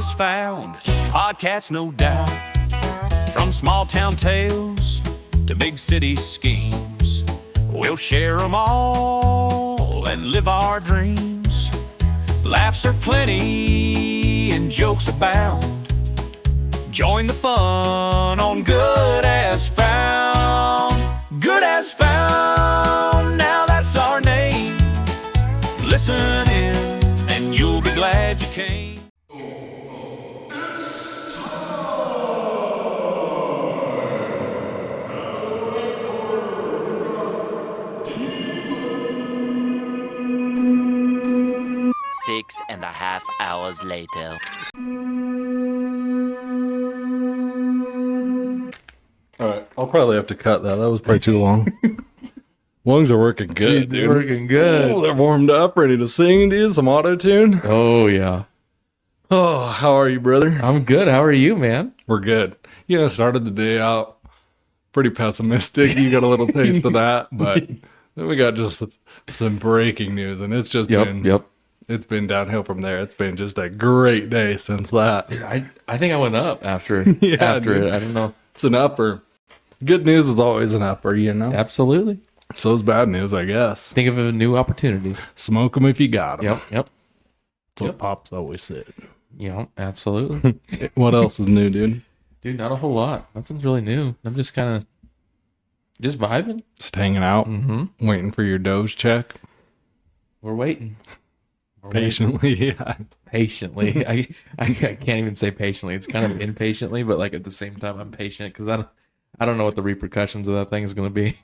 is found. Podcasts, no doubt. From small town tales to big city schemes, we'll share them all and live our dreams. Laughs are plenty and jokes abound. Join the fun on Good As Found. Good As Found, now that's our name. Listen in and you'll be glad you came. It's time! 6.5 hours later. Alright, I'll probably have to cut that. That was probably too long. Lungs are working good, dude. Working good. Oh, they're warmed up, ready to sing, dude. Some auto-tune. Oh, yeah. Oh, how are you, brother? I'm good. How are you, man? We're good. Yeah, started the day out pretty pessimistic. You got a little taste of that, but then we got just some breaking news, and it's just it's been downhill from there. It's been just a great day since that. Dude, I think I went up after Yeah, after dude. it. I don't know. It's an upper. Good news is always an upper, you know? Absolutely. So is bad news, I guess. Think of a new opportunity. Smoke them if you got them. Yep. That's what Pops always said. Yeah, absolutely. What else is new, dude? Dude, not a whole lot. Nothing's really new. I'm just kind of just vibing. Just hanging out, waiting for your DOGE check. We're waiting. Patiently, yeah. Patiently. I can't even say patiently. It's kind of impatiently, but like at the same time, I'm patient because I don't know what the repercussions of that thing is going to be.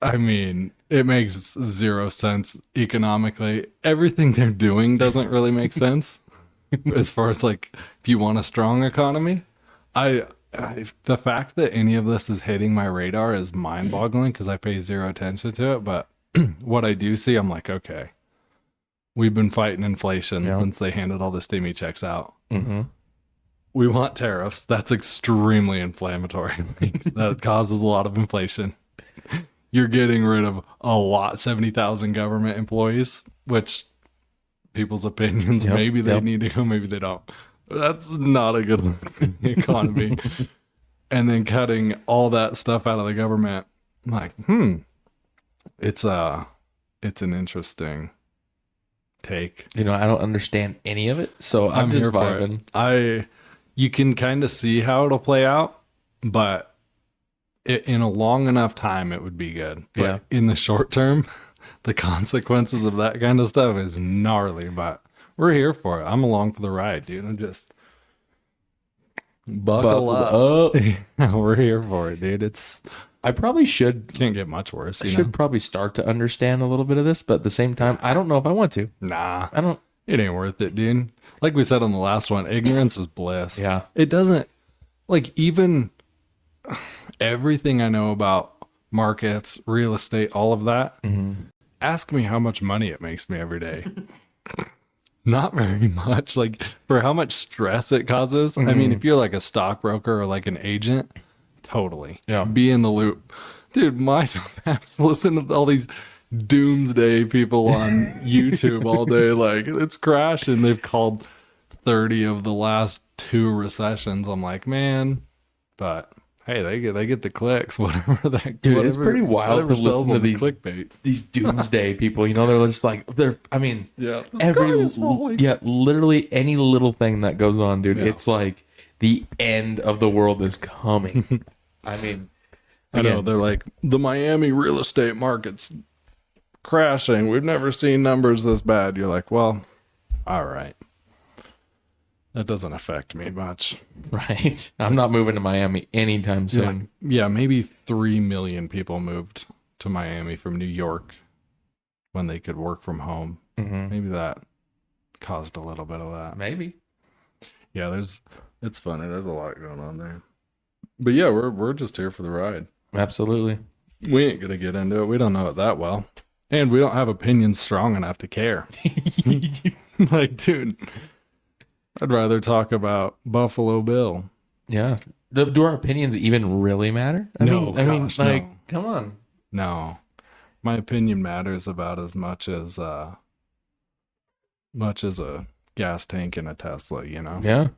I mean, it makes zero sense economically. Everything they're doing doesn't really make sense as far as like if you want a strong economy. The fact that any of this is hitting my radar is mind-boggling because I pay zero attention to it. But what I do see, I'm like, okay, we've been fighting inflation since they handed all the stimmy checks out. Mm-hmm. We want tariffs. That's extremely inflammatory. That causes a lot of inflation. You're getting rid of a lot, 70,000 government employees, which people's opinions, maybe they need to go, maybe they don't. That's not a good look for the economy. And then cutting all that stuff out of the government. I'm like, it's an interesting take. You know, I don't understand any of it, so I'm just here vibing. For it. You can kind of see how it'll play out, but in a long enough time, it would be good. But in the short term, the consequences of that kind of stuff is gnarly, but we're here for it. I'm along for the ride, dude. I'm just buckle up. We're here for it, dude. I probably Can't get much worse. I should probably start to understand a little bit of this, but at the same time, I don't know if I want to. Nah. I don't. It ain't worth it, dude. Like we said on the last one, ignorance is bliss. Yeah. It doesn't, like, even everything I know about markets, real estate, all of that, ask me how much money it makes me every day. Not very much. Like, for how much stress it causes. I mean, if you're like a stockbroker or like an agent, totally. Yeah. Be in the loop. Dude, my dumbass listen to all these doomsday people on YouTube all day. Like, it's crashing. They've called 30 of the last 2 recessions. I'm like, man, but hey, they get the clicks, whatever that. Dude, whatever, it's pretty wild to listen to these clickbait. These doomsday people. You know, they're just like Yeah, literally any little thing that goes on, dude. Yeah. It's like the end of the world is coming. I mean, I know they're like the Miami real estate market's crashing. We've never seen numbers this bad. You're like, well, all right. That doesn't affect me much. right? I'm not moving to Miami anytime soon. Yeah, maybe 3 million people moved to Miami from New York when they could work from home. Maybe that caused a little bit of that. Maybe. Yeah, it's funny. There's a lot going on there. But yeah, we're just here for the ride. Absolutely. We ain't gonna get into it. We don't know it that well. And we don't have opinions strong enough to care. Like, dude, I'd rather talk about Buffalo Bill. Yeah. Do our opinions even really matter? I mean, come on. No. My opinion matters about as much as a gas tank in a Tesla, you know? Yeah.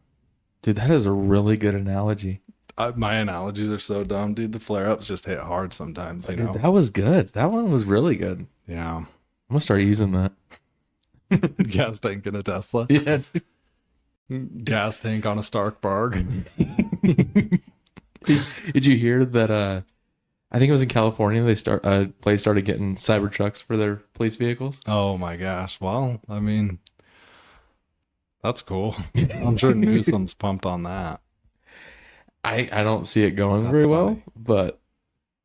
Dude, that is a really good analogy. My analogies are so dumb, dude. The flare-ups just hit hard sometimes, you Dude, know? that was good. That one was really good. Yeah. I'm gonna start using that. Gas tank in a Tesla. Yeah. Gas tank on a Stark Barg. Did you hear that? I think it was in California. Place started getting cyber trucks for their police vehicles. Oh my gosh. Well, I mean, that's cool. I'm sure Newsom's pumped on that. I don't see it going That's very well, funny. but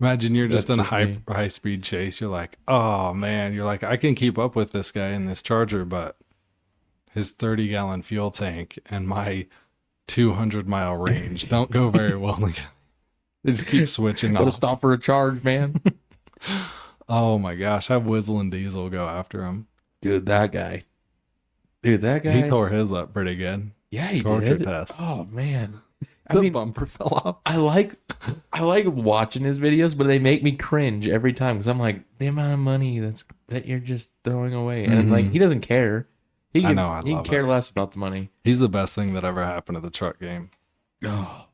Imagine you're just That's in a just me. high speed chase. You're like, oh man, you're like, I can keep up with this guy in this Charger, but his 30-gallon fuel tank and my 200-mile range don't go very well together. They just keep switching gotta off. stop for a charge, man. Oh my gosh, have Whizzle and Diesel go after him. Dude, that guy. He Tore his up pretty good. Yeah, he torture did. test. Oh man. The bumper fell off. I like watching his videos, but they make me cringe every time because I'm like, the amount of money that you're just throwing away, and like he doesn't care. He can love care it. less about the money. He's the best thing that ever happened to the truck game. Oh,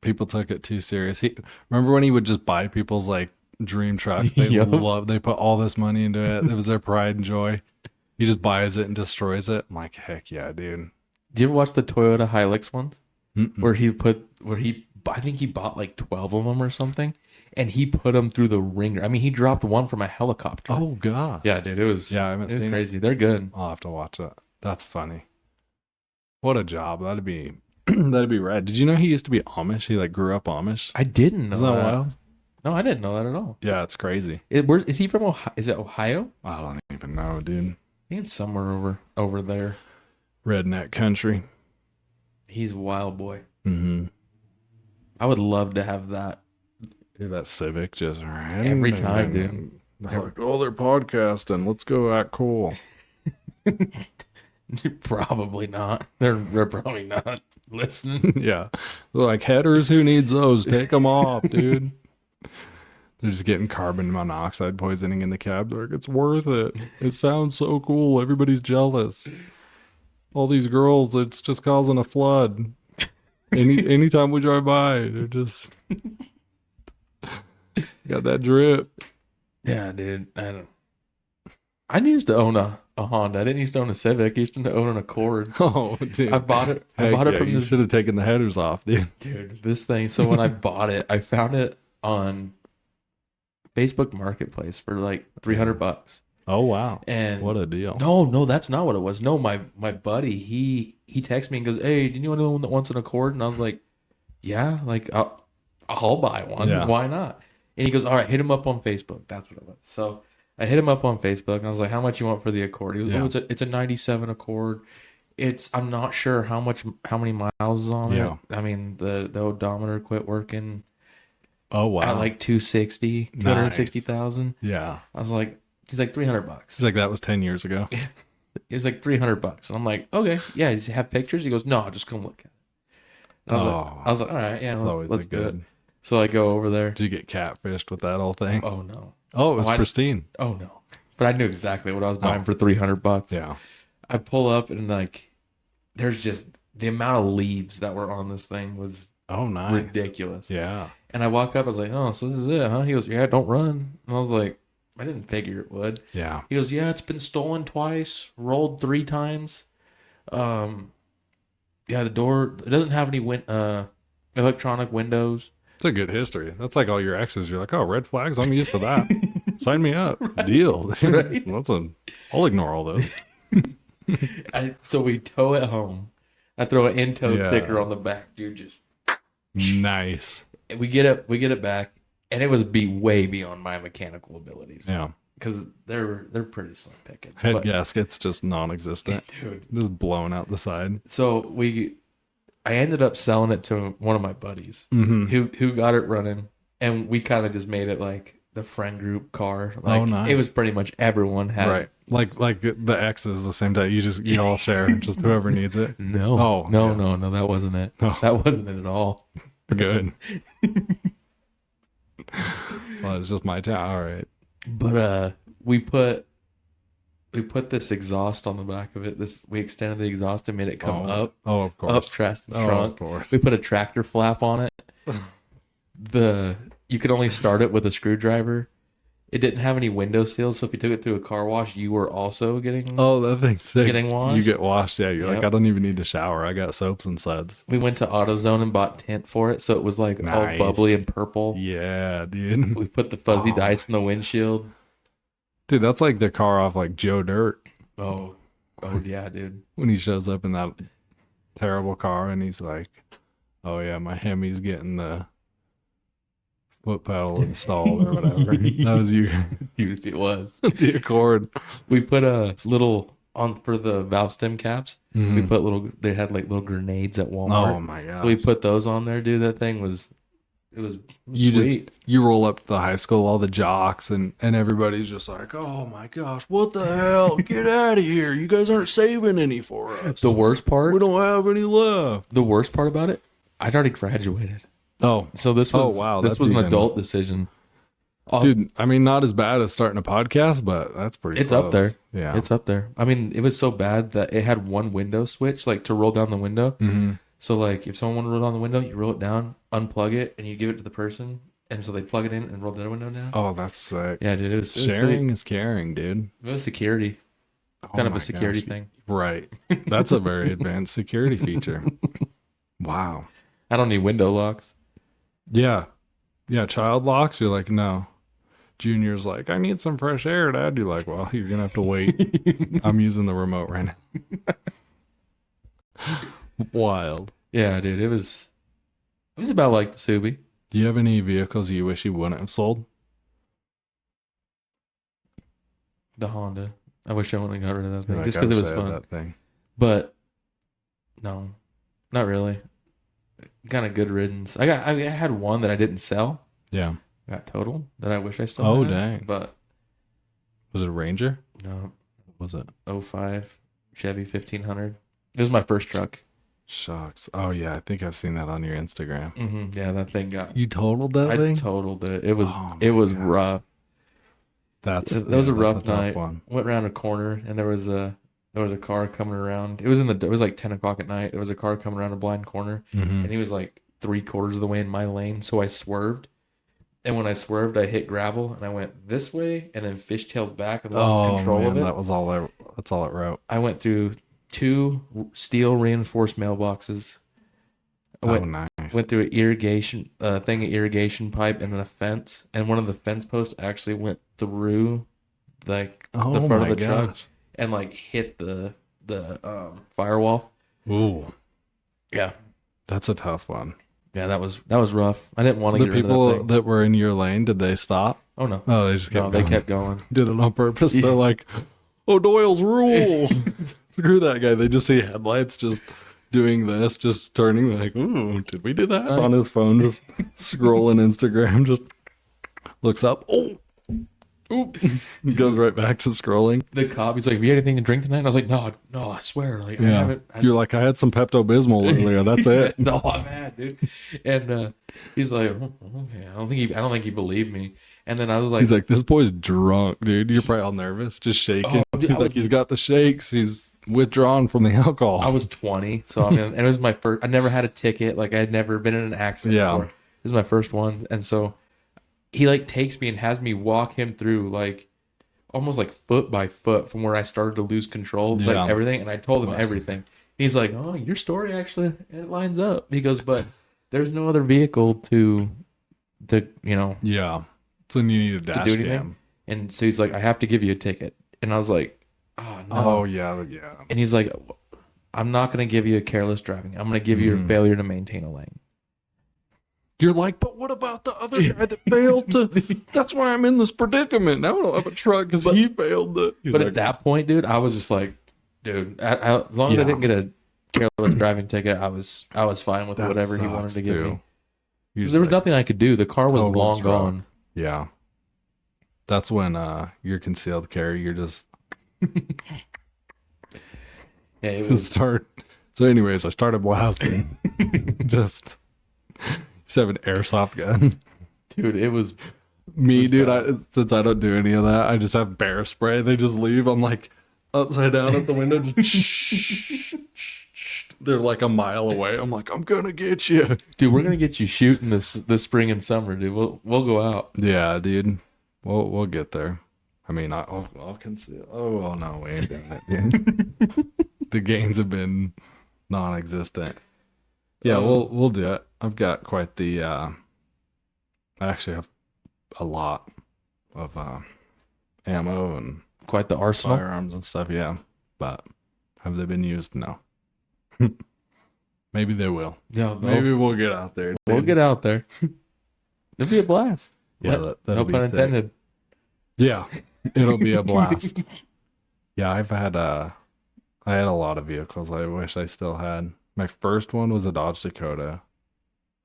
People took it too serious. Remember when he would just buy people's like dream trucks? They Yep. they put all this money into it. It was their pride and joy. He just buys it and destroys it. I'm like, heck yeah, dude. did you ever watch the Toyota Hilux ones Mm-mm. I think he bought like 12 of them or something, and he put them through the ringer. I mean, he dropped one from a helicopter. Oh god. yeah, dude, it was Yeah, I haven't it was seen it. crazy. They're good. I'll have to watch it. That's funny. What a job. That'd be that'd be rad. Did you know he used to be Amish? He like grew up Amish. I didn't know Isn't that that. wild? No, I didn't know that at all. Yeah, it's crazy. Is he from Ohio? Is it Ohio? I don't even know, dude. I think it's somewhere over there. Redneck country. He's a wild boy. Mm-hmm. I would love to have that. Dude, that Civic just Every time, dude. They're like, oh, they're podcasting. Let's go act cool. Probably not. They're probably not listening. Yeah. They're like, headers, who needs those? Take them off, dude. They're just getting carbon monoxide poisoning in the cab. They're like, it's worth it. It sounds so cool. Everybody's jealous. All these girls, it's just causing a flood. Anytime we drive by, they're just got that drip. Yeah, dude. I used to own a Honda. I didn't used to own a Civic. I used to own an Accord. Oh, dude. I bought it. Heck From you this should have taken the headers off, dude. dude. This thing. So when I bought it, I found it on Facebook Marketplace for like $300. Oh wow. And What a deal. no, that's not what it was. No, my buddy, he texted me and goes, "Hey, didn't you want anyone that wants an Accord?" And I was like, "Yeah, like I'll buy one. Yeah. Why not?" And he goes, "All right, hit him up on Facebook." That's what it was. So I hit him up on Facebook and I was like, "How much you want for the Accord?" He goes, Yeah. "Oh, it's a '97 Accord. I'm not sure how many miles is on Yeah. it. I mean, the odometer quit working Oh wow. at like 260,000. Yeah. I was like, he's like $300. It's like that was 10 years ago. It was like $300, and I'm like, okay, yeah. Does he have pictures? He goes, no, just come look at it. I was like, all right, yeah, It's always let's a do it. good. So I go over there. Did you get catfished with that whole thing? Oh no, Oh, it was Oh, I- pristine. oh no. But I knew exactly what I was buying for $300. Yeah. I pull up and like, there's just the amount of leaves that were on this thing was Oh, nice. ridiculous. Yeah. And I walk up, I was like, oh, so this is it, huh? He goes, yeah, don't run. And I was like, I didn't figure it would. Yeah. He goes, yeah, it's been stolen twice, rolled 3 times. Yeah, the door, it doesn't have any electronic windows. It's a good history. That's like all your exes. You're like, oh, red flags. I'm used to that. Sign me up. Deal. Right? I'll ignore all those. So we tow it home. I throw an in-tow Yeah. sticker on the back, dude. Just Nice. we get it back, and it was way beyond my mechanical abilities. Yeah. because they're pretty slim picking. Head But, gasket's just non-existent. dude. Just blown out the side. So I ended up selling it to one of my buddies Mm-hmm. who got it running, and we kind of just made it like the friend group car. Like, Oh, nice. It was pretty much everyone had. Right. Like the X is the same time. You all share, just whoever needs it. No. Oh, no, yeah. no, that wasn't it. Oh. That wasn't it at all. Good. Well, it's just my town. All right. But we put We put this exhaust on the back of it. We extended the exhaust and made it come up. Oh, of course. Up Treston's Oh, trunk. of course. We put a tractor flap on it. You could only start it with a screwdriver. It didn't have any window seals, so if you took it through a car wash, you were also getting. Oh, that thing's sick. Getting washed? You get washed, yeah. You're Yep. like, I don't even need to shower. I got soaps and suds. We went to AutoZone and bought tint for it, so it was like all Nice. bubbly and purple. Yeah, dude. We put the fuzzy dice in the windshield. Dude, that's like the car off like Joe Dirt Oh yeah, dude. when he shows up in that terrible car and he's like, oh yeah, my Hemi's getting the foot pedal installed or whatever. That was you. Dude, it was. The Accord. We put a little on for the valve stem caps. We put they had like little grenades at Walmart. Oh my god. So we put those on there, dude. That thing was you sweet. you roll up to the high school, all the jocks and everybody's just like, oh my gosh, what the hell? Get out of here. You guys aren't saving any for us. The worst part, We don't have any left. the worst part about it, I'd already graduated. Oh, So this was wow, this that's was an even- adult decision. dude, I mean, not as bad as starting a podcast, but that's pretty It's close. up there. Yeah. It's up there. I mean, it was so bad that it had one window switch, like to roll down the window. Mm-hmm. So like if someone wanted to roll down the window, you roll it down, unplug it, and you give it to the person. And so they plug it in and roll the window down. Oh, that's sick. Yeah, dude. It was Sharing is caring, dude. It was security. Oh Kind of my a security gosh. thing. Right. That's a very advanced security feature. Wow. I don't need window locks. Yeah. Yeah. Child locks. You're like, no. Junior's like, I need some fresh air, Dad. You're like, well, you're going to have to wait. I'm using the remote right now. Wild. Yeah, dude. It was about like the Subi. Do you have any vehicles you wish you wouldn't have sold? The Honda. I wish I wouldn't have got rid of that thing. You're like, Just I because it wish was I had fun. That thing. But no, not really. Kind of good riddance. I had one that I didn't sell. Yeah. Got totaled that I wish I still Oh, had. dang. But Was it a Ranger? no, Was it? '05 Chevy 1500. It was my first truck. Shucks. Oh, yeah. I think I've seen that on your Instagram. Yeah, that thing got. You totaled that I thing? totaled it. It was Oh, it my was God. rough. That That was a rough tough night. one. Went around a corner and there was a car coming around. It was like 10 o'clock at night. There was a car coming around a blind corner, Mm-hmm. and he was like 3/4 of the way in my lane. So I swerved, and when I swerved, I hit gravel and I went this way and then fishtailed back and lost control of it. That's all it wrote. I went through 2 steel reinforced mailboxes. I Nice. went through an irrigation irrigation pipe and then a fence, and one of the fence posts actually went through like the Oh front my of the truck gosh. and like hit the firewall. Ooh, Yeah, that's a tough one. yeah, that was rough. I didn't want to The get rid of that people thing. that were in your lane, did they stop? Oh no, Oh, they just kept no, going. they kept going. Did it on purpose. They're like, oh, Doyle's rule. Screw that guy. They just see headlights just doing this, just turning like, ooh, did we do that? On his phone, just scrolling Instagram, just looks up. Oh, oop. He goes right back to scrolling. The cop, he's like, "Have you had anything to drink tonight?" And I was like, "No, I swear, like I Yeah. haven't." You're like, I had some Pepto-Bismol earlier. That's it. No, I'm mad, dude. And he's like, "Oh, "Okay, I don't think he believed me." And then I was like, He's like, this boy's drunk, dude. You're probably all nervous, just shaking. Oh, dude, He's I like, was- he's got the shakes. He's withdrawn from the alcohol. I was 20, so I mean, and it was my first. I never had a ticket. Like I had never been in an accident Yeah. before. This is my first one, and so he like takes me and has me walk him through like almost like foot by foot from where I started to lose control, of, Yeah. like everything. And I told him everything. He's like, "Oh, your story actually it lines up." He goes, "But there's no other vehicle to Yeah. So you need a dash do anything." cam. And so he's like, "I have to give you a ticket." And I was like, "Oh no." Oh, yeah. Yeah. And he's like, "I'm not going to give you a careless driving. I'm going to give you a failure to maintain a lane." You're like, but what about the other guy that failed to? That's why I'm in this predicament. Now I don't have a truck because he failed to. He's But like, at that point, dude, I was just like, dude, as long as I Yeah. didn't get a careless driving ticket, I was fine with that whatever he wanted sucks, to give too. me. You're 'Cause just there was like, nothing I could do. The car was total long truck. gone. Yeah. That's when you're concealed carry. You're just Yeah, it was. start. So, anyways, I started blasting. Just have an airsoft gun. Dude, it was. Me, dude, since I don't do any of that, I just have bear spray. They just leave. I'm like, upside down at the window. They're like a mile away. I'm like, I'm gonna get you, Dude, we're gonna get you shooting this spring and summer, dude. We'll go out. Yeah, dude. We'll get there. I mean, I'll conceal. Oh no, we ain't doing it, dude. The gains have been non-existent. Yeah, we'll do it. I've got quite the. I actually have a lot of ammo and Quite the arsenal. firearms and stuff. Yeah, but have they been used? No. Maybe they will. Yeah, Maybe we'll get out there. we'll get out there. It'll be a blast. Yeah, that'll No be pun sick. intended. Yeah, it'll be a blast. Yeah, I had a lot of vehicles. I wish I still had. My first one was a Dodge Dakota.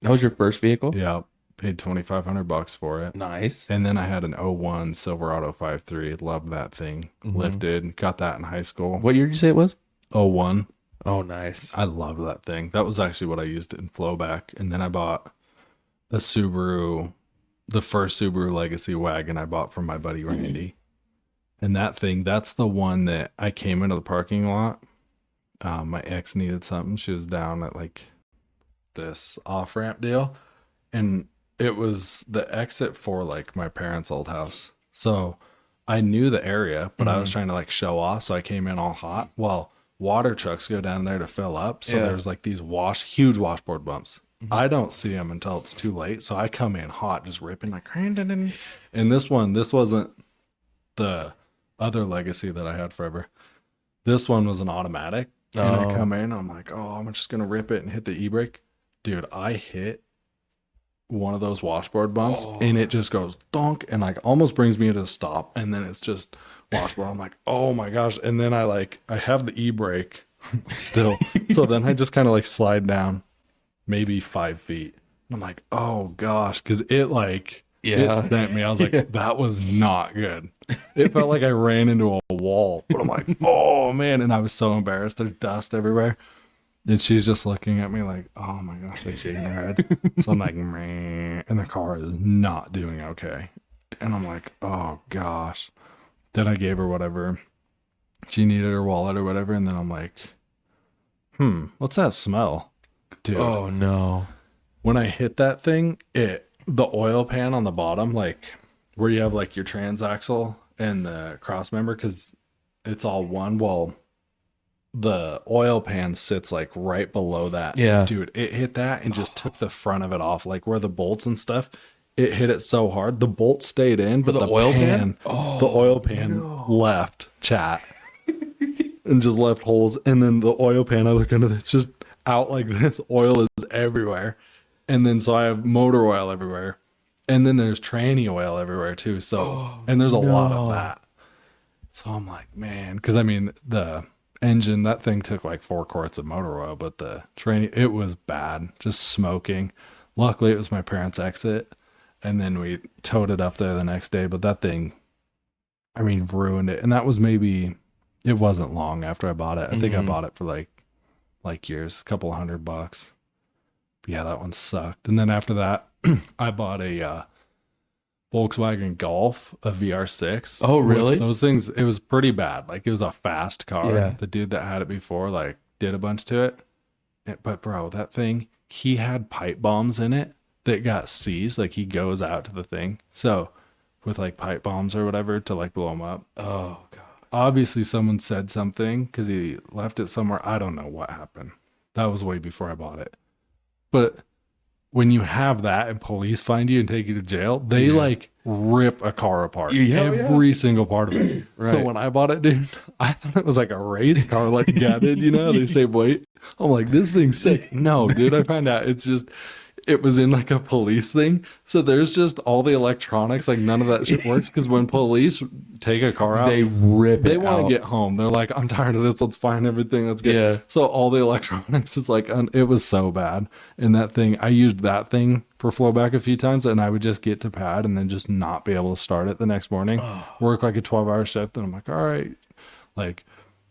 That was your first vehicle? Yeah, paid $2,500 for it. Nice. And then I had an '01 Silverado 5.3. Loved that thing. Lifted. Got that in high school. What year did you say it was? '01. Oh, nice. I loved that thing. That was actually what I used it in flowback. And then I bought a Subaru, the first Subaru Legacy wagon I bought from my buddy Randy. And that thing, that's the one that I came into the parking lot. My ex needed something. She was down at like this off-ramp deal. And it was the exit for like my parents' old house. So I knew the area, but I was trying to like show off. So I came in all hot. Well, water trucks go down there to fill up. So there's like these huge washboard bumps. I don't see them until it's too late. So I come in hot, just ripping like, and this wasn't the other Legacy that I had forever. This one was an automatic. And I come in, I'm like, oh, I'm just going to rip it and hit the e-brake. Dude, I hit one of those washboard bumps and it just goes donk and like almost brings me to a stop. And then it's just washboard. I'm like, oh my gosh. And then I have the e-brake still. So then I just kind of like slide down maybe 5 feet. And I'm like, oh gosh. Cause it sent me. I was like, that was not good. It felt like I ran into a wall, but I'm like, oh man. And I was so embarrassed. There's dust everywhere. And she's just looking at me like, oh my gosh, I shaking her head. So I'm like, meh, and the car is not doing okay. And I'm like, oh gosh. Then I gave her whatever. She needed her wallet or whatever. And then I'm like, what's that smell? Dude. Oh, no. When I hit that thing, the oil pan on the bottom, like where you have like your transaxle and the cross member, because it's all one. Well, the oil pan sits like right below that. Yeah. Dude, it hit that and just took the front of it off, like where the bolts and stuff. It hit it so hard. The bolt stayed in, but the oil pan, the oil pan left chat and just left holes. And then the oil pan, I look under it, it's just out like this. Oil is everywhere. And then so I have motor oil everywhere. And then there's tranny oil everywhere too. So, and there's a lot of that. So I'm like, man, because I mean, the engine, that thing took like 4 quarts of motor oil, but the tranny, it was bad, just smoking. Luckily, it was my parents' exit. And then we towed it up there the next day. But that thing, I mean, ruined it. And that was maybe, it wasn't long after I bought it. I think I bought it for like years, a couple $100. But yeah, that one sucked. And then after that, I bought a Volkswagen Golf, a VR6. Oh, really? Those things, it was pretty bad. Like, it was a fast car. Yeah. The dude that had it before, like, did a bunch to it. But, bro, that thing, he had pipe bombs in it that got seized. Like, he goes out to the thing. So, with, like, pipe bombs or whatever to, like, blow them up. Oh, God. Obviously, someone said something because he left it somewhere. I don't know what happened. That was way before I bought it. But when you have that and police find you and take you to jail, they like rip a car apart. Every single part of it. Right. So when I bought it, dude, I thought it was like a race car, like gutted, you know, they save weight. I'm like, this thing's sick. No, dude, I found out it was in like a police thing. So there's just all the electronics, like none of that shit works. Because when police take a car out, They rip they it want out. to get home. They're like, I'm tired of this. Let's find everything. Let's get. Yeah. So all the electronics is like, it was so bad. And that thing, I used that thing for flowback a few times, and I would just get to pad and then just not be able to start it the next morning. Work like a 12-hour shift, and I'm like, all right. Like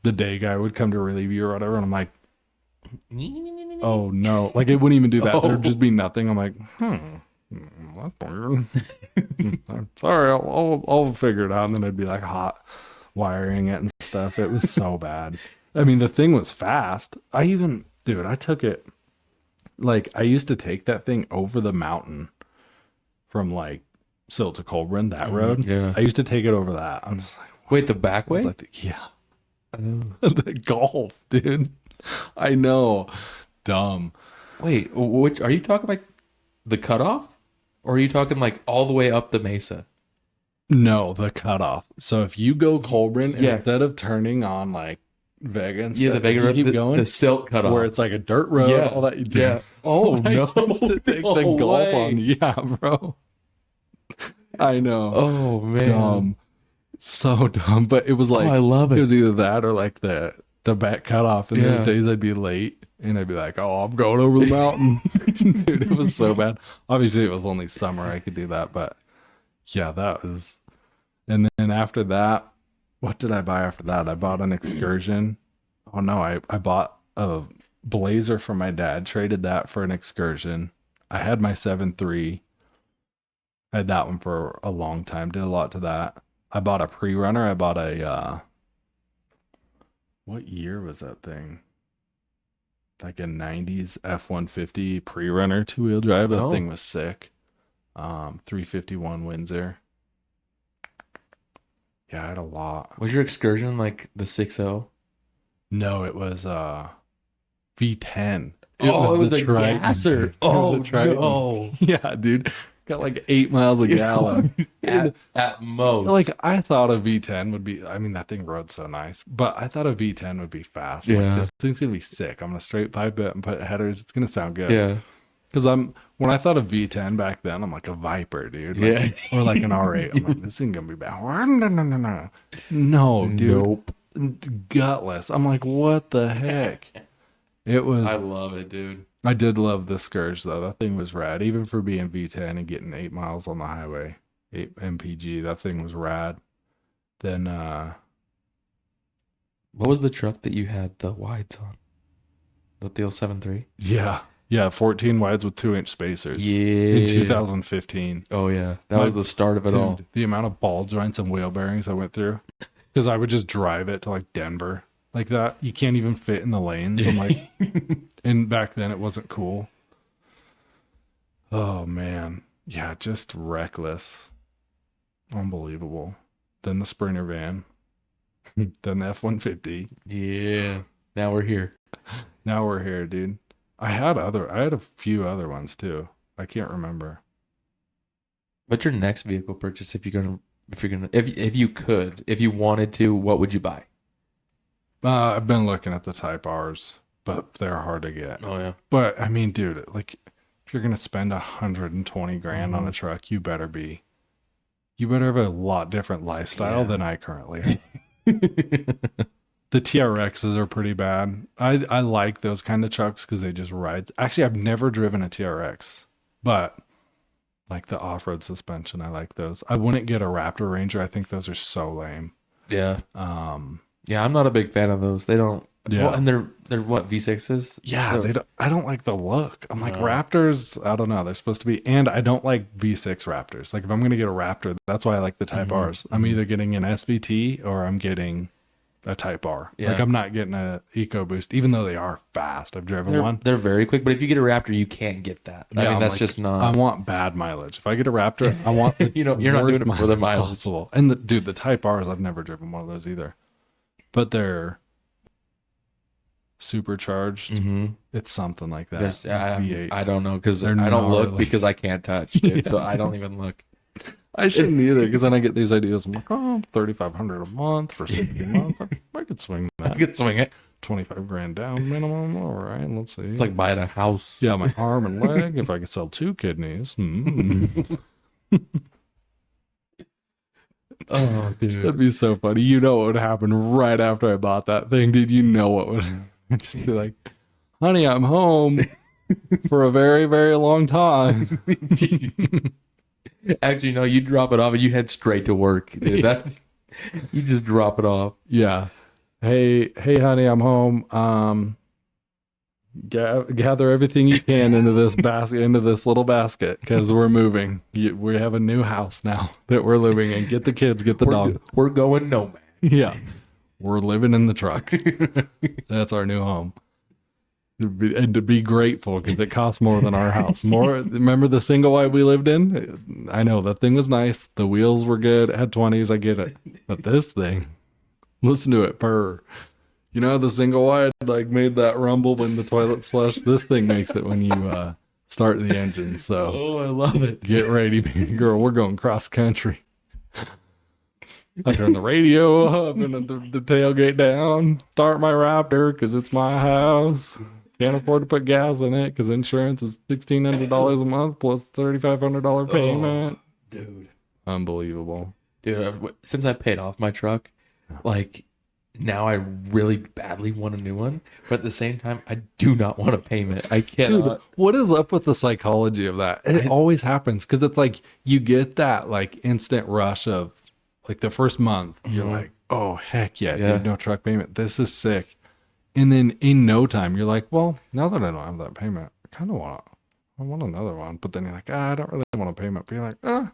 the day guy would come to relieve you or whatever, and I'm like, oh no, like it wouldn't even do that. There'd just be nothing. I'm like, that's weird. I'm sorry, I'll figure it out. And then it'd be like hot wiring it and stuff. It was so bad. I mean, the thing was fast. I took it, like, I used to take that thing over the mountain from, like, Silt to Colburn, that road. Yeah. I used to take it over that. I'm just like, Wait, the back way? I was like, yeah. The golf, dude. I know. Dumb. Wait, which are you talking like the cutoff? Or are you talking like all the way up the mesa? No, the cutoff. So if you go Colburn, Yeah. instead of turning on like Vega and Yeah, stuff, the Vega you road, keep going, the silt cutoff. where it's like a dirt road, Yeah. all that you do. Yeah. Oh, I no. used to take the No golf way. on. Yeah, bro. I know. Oh, man. Dumb. So dumb. But it was like, I love it. It was either that or like the back cutoff. And those Yeah. days I'd be late and I'd be like, oh, I'm going over the mountain. Dude, it was so bad. Obviously, it was only summer. I could do that. But yeah, that was. And then after that, what did I buy after that? I bought an Excursion. Oh, no. I bought a Blazer from my dad, traded that for an Excursion. I had my 7.3. I had that one for a long time. Did a lot to that. I bought a pre-runner. I bought a, what year was that thing? Like a 90s F-150 pre-runner 2-wheel drive. That Oh. thing was sick. 351 Windsor. Yeah, I had a lot. Was your Excursion like the 6.0? No, it was V10. Oh, it was the a Triton, gasser. dude. It Oh, was a Triton. no. Yeah, dude. Got like 8 miles a gallon. At most. Like, I thought a V10 would be, I mean, that thing rode so nice, but I thought a V10 would be fast. Yeah. Like, this thing's going to be sick. I'm going to straight pipe it and put headers. It's going to sound good. Yeah. Because when I thought of V10 back then, I'm like a Viper, dude. Like, Yeah. Or like an R8. I'm like, this thing going to be bad. No, dude. Nope. Gutless. I'm like, what the heck? It was. I love it, dude. I did love the Scourge though. That thing was rad, even for being V10 and getting 8 miles on the highway. 8 mpg. That thing was rad. Then What was the truck that you had the wides on? The 073? yeah, 14 wides with 2-inch spacers. Yeah. In 2015. Oh yeah, that was the start of it all. Dude, the amount of ball joints and wheel bearings I went through, because I would just drive it to like Denver like that. You can't even fit in the lanes. I'm like, and back then it wasn't cool. Oh man, yeah, just reckless, unbelievable. Then the Sprinter van, then the F-150. Yeah. Now we're here. Now we're here, dude. I had a few other ones too. I can't remember. What's your next vehicle purchase if you wanted to, what would you buy? I've been looking at the Type R's, but they're hard to get. Oh yeah. But I mean, dude, like if you're gonna spend 120 grand on a truck, you better have a lot different lifestyle than I currently have. The TRXs are pretty bad. I like those kind of trucks because they just ride. Actually, I've never driven a TRX, but like the off-road suspension, I like those. I wouldn't get a Raptor Ranger. I think those are so lame. Yeah. Yeah, I'm not a big fan of those. They don't. Yeah. Well, and they're what, V6s? Yeah, They're- I don't like the look. I'm like, No. Raptors, I don't know. They're supposed to be, and I don't like V6 Raptors. Like if I'm going to get a Raptor, that's why I like the Type Rs. I'm either getting an SVT or I'm getting a Type R. Yeah. Like I'm not getting a EcoBoost, even though they are fast. I've driven one. They're very quick, but if you get a Raptor, you can't get that. I mean, I'm that's like, just not. I want bad mileage. If I get a Raptor, I want the You know, you're not worst doing it for the mileage. possible. And the Type R's, I've never driven one of those either. But they're supercharged. Mm-hmm. It's something like that. I don't know because I They're don't look gnarly. because I can't touch, dude, so I don't even look. I shouldn't either, because then I get these ideas. I'm like, oh, $3,500 a month for 60 months. I could swing I that. could swing it. 25 grand down minimum. All right, let's see. It's like buying a house. yeah, my arm and leg. If I could sell 2 kidneys, Oh, dude. that'd be so funny. You know what would happen right after I bought that thing, dude? You know what would I'd just be like, honey, I'm home for a very, very long time. Actually, no, you drop it off and you head straight to work, dude. You just drop it off. Yeah. Hey, honey, I'm home. Gather everything you can into this basket, into this little basket, because we're moving. We have a new house now that we're living in. Get the kids, get the dog. We're going nomad. Yeah. We're living in the truck. That's our new home. And to be grateful because it costs more than our house. More. Remember the single wide we lived in? I know that thing was nice. The wheels were good. It had 20s. I get it. But this thing, listen to it purr. You know, the single wide like made that rumble when the toilets flush. This thing makes it when you start the engine. So, Oh, I love it. get ready, baby girl. We're going cross country. I turn the radio up and the tailgate down. Start my Raptor because it's my house. Can't afford to put gas in it because insurance is $1,600 a month plus $3,500 payment. Dude. Unbelievable. Dude, since I paid off my truck, like, now I really badly want a new one. But at the same time, I do not want a payment. I cannot. Dude, what is up with the psychology of that? It always happens because it's like you get that like instant rush of like the first month. You're like, oh, heck yeah, dude, no truck payment. This is sick. And then in no time, you're like, well, now that I don't have that payment, I want another one. But then you're like, I don't really want a payment. But you're like,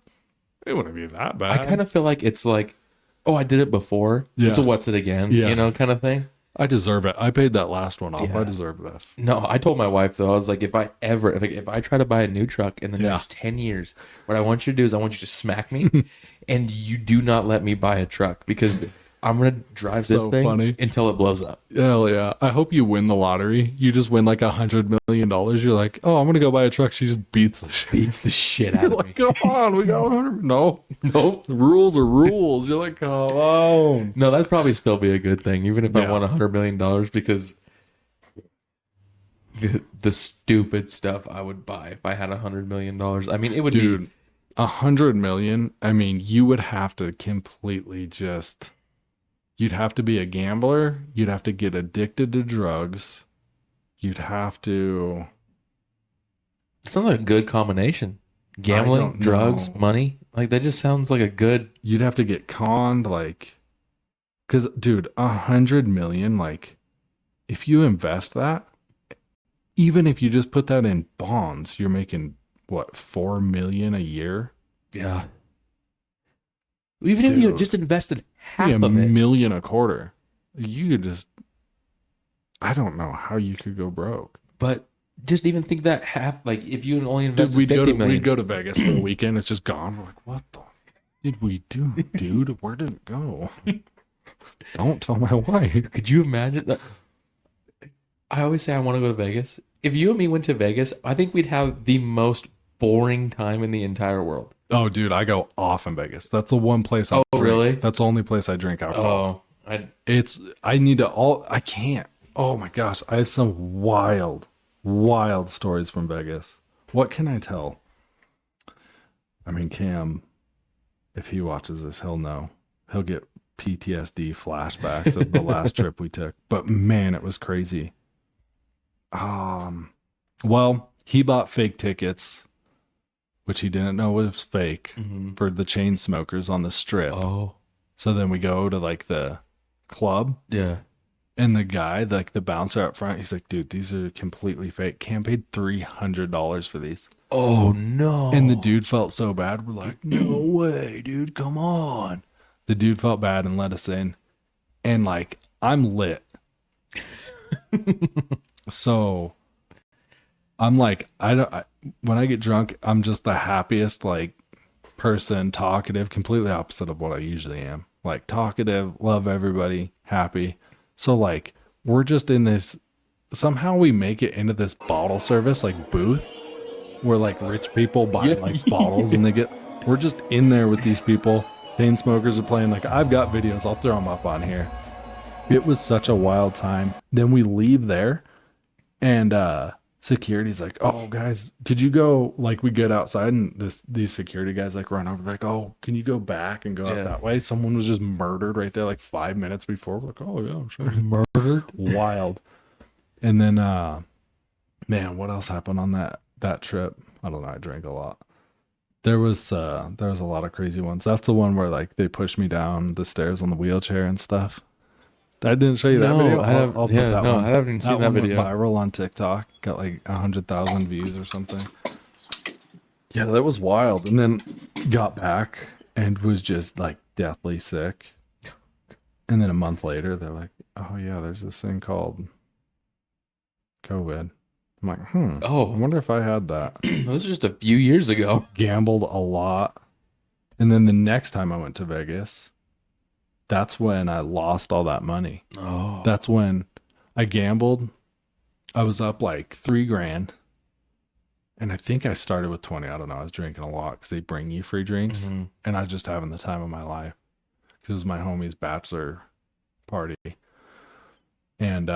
it wouldn't be that bad. I kind of feel like it's like, oh, I did it before. Yeah. So what's it again? Yeah. You know, kind of thing. I deserve it. I paid that last one off. Yeah. I deserve this. No, I told my wife though, I was like, if I try to buy a new truck in the next 10 years, what I want you to do is I want you to smack me and you do not let me buy a truck because I'm going to drive this thing until it blows up. Hell yeah. I hope you win the lottery. You just win like $100 million. You're like, oh, I'm going to go buy a truck. She just beats the shit out of me. Like, come on, we got 100. No. The rules are rules. You're like, come on. No, that'd probably still be a good thing, even if I won $100 million because the stupid stuff I would buy if I had $100 million. I mean, it would be... $100 million. I mean, you would have to completely just... You'd have to be a gambler. You'd have to get addicted to drugs. You'd have to... It sounds like a good combination. Gambling, drugs, money. Like, that just sounds like a good... You'd have to get conned, like... Because, dude, $100 million, like, if you invest that, even if you just put that in bonds, you're making, what, $4 million a year? Yeah. Even if you just invested half of it. $1 million a quarter. You could just... I don't know how you could go broke. But just even think that half, like, if you only invested $50 million. We'd go to Vegas for a weekend. It's just gone. We're like, what the did we do, dude? Where did it go? Don't tell my wife. Could you imagine that? I always say I want to go to Vegas. If you and me went to Vegas, I think we'd have the most boring time in the entire world. Oh, dude, I go off in Vegas. That's the one place I drink. Really? That's the only place I drink alcohol. Oh, I can't. Oh my gosh, I have some wild stories from Vegas. What can I tell? I mean, Cam, if he watches this, he'll know. He'll get PTSD flashbacks of the last trip we took. But man, it was crazy. Well, he bought fake tickets, which he didn't know was fake, for the chain smokers on the strip. Oh. So then we go to like the club. Yeah. And the guy, like the bouncer up front, he's like, dude, these are completely fake. Cam paid $300 for these. Oh, no. And the dude felt so bad. We're like, no way, dude, come on. The dude felt bad and let us in. And like, I'm lit. So I'm like, when I get drunk, I'm just the happiest, like, person, talkative, completely opposite of what I usually am. Like, talkative, love everybody, happy. So like, we're just in this, somehow we make it into this bottle service, like, booth where like rich people buy like bottles and we're just in there with these people. Chain smokers are playing. Like, I've got videos, I'll throw them up on here. It was such a wild time. Then we leave there and security's like, oh guys, could you go, like, we get outside and these security guys like run over like, oh, can you go back and go out that way? Someone was just murdered right there like 5 minutes before. We're like, oh yeah, sure. Murdered. Wild. And then man, what else happened on that trip? I don't know, I drank a lot. There was a lot of crazy ones. That's the one where like they pushed me down the stairs on the wheelchair and stuff. I didn't show you that video. I'll put that one. I haven't seen that video. Went viral on TikTok. Got like 100,000 views or something. Yeah, that was wild. And then got back and was just like deathly sick. And then a month later, they're like, oh, yeah, there's this thing called COVID. I'm like, I Oh, wonder if I had that. this was just a few years ago. Gambled a lot. And then the next time I went to Vegas, that's when I lost all that money. Oh, That's when I gambled. I was up like $3,000. And I think I started with 20. I don't know. I was drinking a lot because they bring you free drinks. Mm-hmm. And I was just having the time of my life. Because it was my homie's bachelor party. And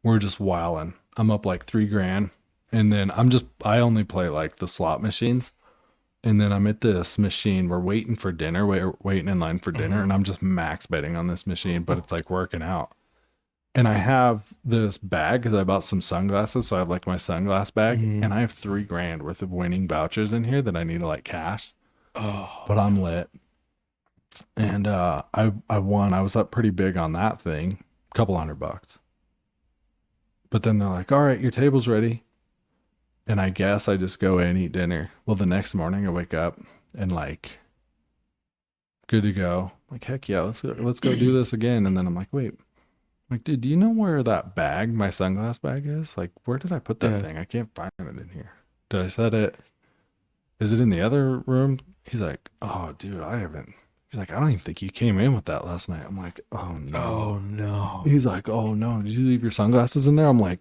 we're just wilding. I'm up like $3,000. And then I only play like the slot machines. And then I'm at this machine. We're waiting for dinner. We're waiting in line for dinner. And I'm just max betting on this machine, but it's like working out. And I have this bag because I bought some sunglasses. So I have like my sunglass bag. And I have $3,000 worth of winning vouchers in here that I need to like cash. oh, But I'm lit. And I won. I was up pretty big on that thing. A couple $100. But then they're like, all right, your table's ready. And I guess I just go and eat dinner. Well, the next morning I wake up and like, good to go. Like, heck yeah, let's go do this again. And then I'm like, wait, like, dude, do you know where that bag, my sunglass bag is? Like, where did I put that thing? I can't find it in here. Did I set it? Is it in the other room? He's like, oh, dude, I haven't. He's like, I don't even think you came in with that last night. I'm like, oh no. oh no. He's like, oh no, did you leave your sunglasses in there? I'm like,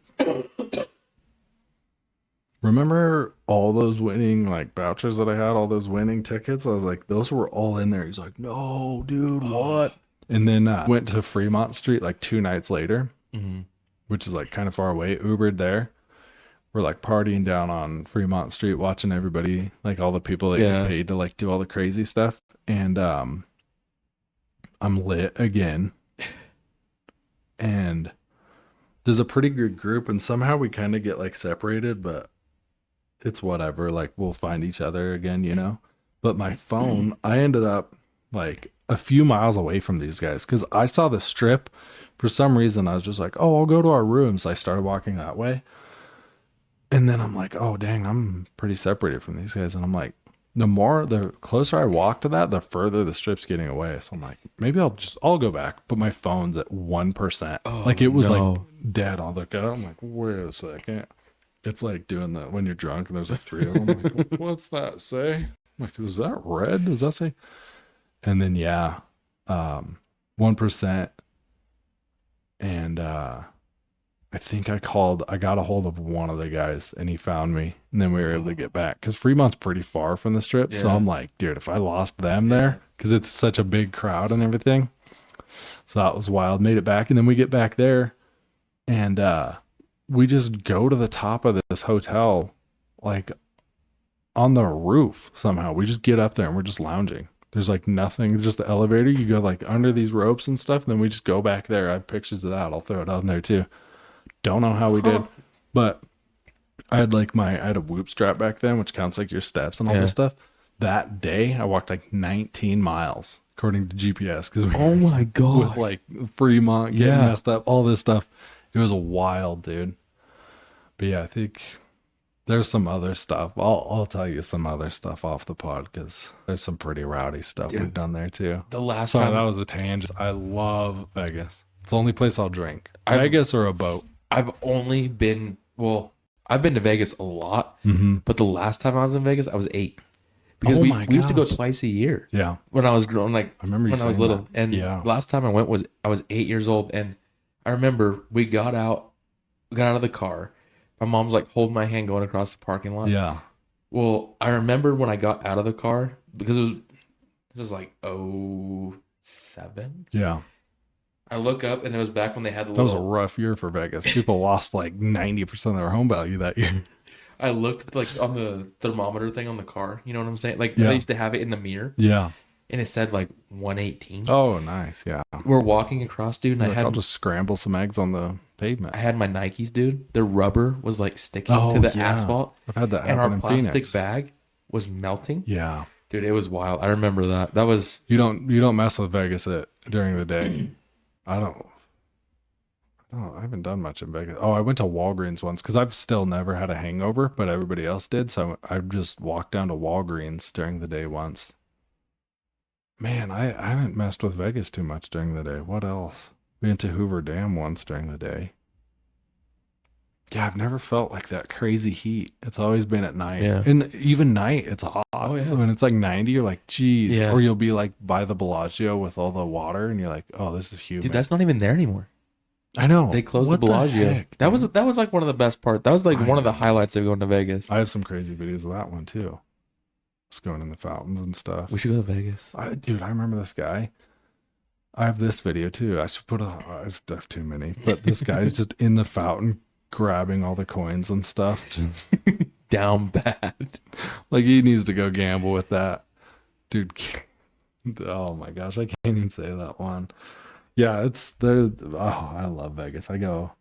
remember all those winning like vouchers that I had, all those winning tickets? I was like, those were all in there. He's like, no, dude, what? And then went to Fremont Street like 2 nights later, which is like kind of far away. Ubered there. We're like partying down on Fremont Street, watching everybody, like all the people that get paid to like do all the crazy stuff. And I'm lit again. And there's a pretty good group, and somehow we kind of get like separated, but it's whatever. Like we'll find each other again, you know? But my phone, I ended up like a few miles away from these guys because I saw the strip. For some reason, I was just like, oh, I'll go to our rooms. I started walking that way. And then I'm like, oh, dang, I'm pretty separated from these guys. And I'm like, the closer I walk to that, the further the strip's getting away. So I'm like, maybe I'll go back. But my phone's at 1%. Oh, like it was like dead. I'll look at it. I'm like, wait a second. It's like doing that when you're drunk and there's like 3 of them. I'm like, what's that say? I'm like, is that red? Does that say? And then, 1%. And I think I got a hold of one of the guys and he found me. And then we were able to get back because Fremont's pretty far from the strip. Yeah. So I'm like, dude, if I lost them there, because it's such a big crowd and everything. So that was wild. Made it back. And then we get back there and we just go to the top of this hotel, like on the roof somehow. We just get up there and we're just lounging. There's like nothing, just the elevator. You go like under these ropes and stuff. And then we just go back there. I have pictures of that. I'll throw it on there too. Don't know how we did, but I had a whoop strap back then, which counts like your steps and all this stuff. That day I walked like 19 miles according to GPS. Cause oh my God. With like Fremont getting messed up, all this stuff. It was a wild, dude. But yeah, I think there's some other stuff. I'll tell you some other stuff off the pod because there's some pretty rowdy stuff we've done there too. The last Sorry, time that was a tangent. I love Vegas. It's the only place I'll drink. Vegas or a boat. I've been to Vegas a lot, but the last time I was in Vegas, I was 8. Because we used to go twice a year. Yeah. When I was growing, like I remember when I was little. That. And last time I went I was 8 years old, and I remember we got out of the car. My mom was like holding my hand going across the parking lot. Yeah. Well, I remember when I got out of the car because it was like 07. Yeah. I look up and it was back when they had That was a rough year for Vegas. People lost like 90% of their home value that year. I looked like on the thermometer thing on the car. You know what I'm saying? Like they used to have it in the mirror. Yeah. And it said like 118. Oh, nice. Yeah. We're walking across, dude. And I'll just scramble some eggs on the pavement. I had my Nikes, dude. The rubber was like sticking to the asphalt. I've had that happen and our in plastic Phoenix. bag was melting. Yeah. Dude, it was wild. I remember that. That was... You don't mess with Vegas during the day. I haven't done much in Vegas. Oh, I went to Walgreens once because I've still never had a hangover, but everybody else did. So I just walked down to Walgreens during the day once. Man, I haven't messed with Vegas too much during the day. What else? We went to Hoover Dam once during the day. Yeah, I've never felt like that crazy heat. It's always been at night. Yeah. And even night, it's hot. Oh, yeah. When it's like 90, you're like, geez. Yeah. Or you'll be like by the Bellagio with all the water and you're like, oh, this is humid. Dude, that's not even there anymore. I know. They closed What the Bellagio. heck, that was dude? like one of the best parts. That was like one of the highlights of going to Vegas. I have some crazy videos of that one too. Just going in the fountains and stuff. We should go to Vegas. Dude, I remember this guy. I have this video too. I should put I have too many. But this guy's just in the fountain grabbing all the coins and stuff. Just Down bad. like he needs to go gamble with that. Dude, oh my gosh, I can't even say that one. Yeah, it's there. Oh, I love Vegas. We go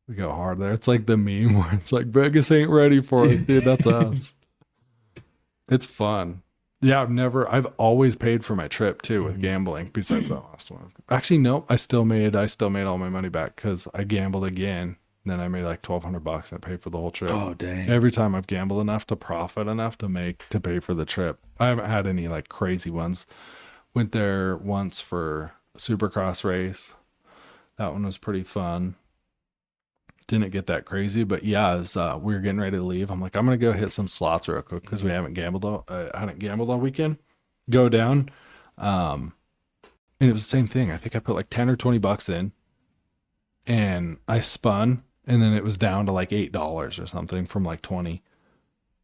hard there. It's like the meme where it's like Vegas ain't ready for us, dude. That's us. It's fun. Yeah, I've always paid for my trip too with gambling besides that last one. Actually, no, I still made all my money back because I gambled again. And then I made like $1,200 and I paid for the whole trip. Oh, dang. Every time I've gambled enough to profit enough to pay for the trip. I haven't had any like crazy ones. Went there once for a Supercross race. That one was pretty fun. Didn't get that crazy, but yeah, as we were getting ready to leave, I'm like, I'm gonna go hit some slots real quick because we haven't gambled all weekend. Go down, and it was the same thing. I think I put like 10 or 20 bucks in, and I spun, and then it was down to like $8 or something from like 20,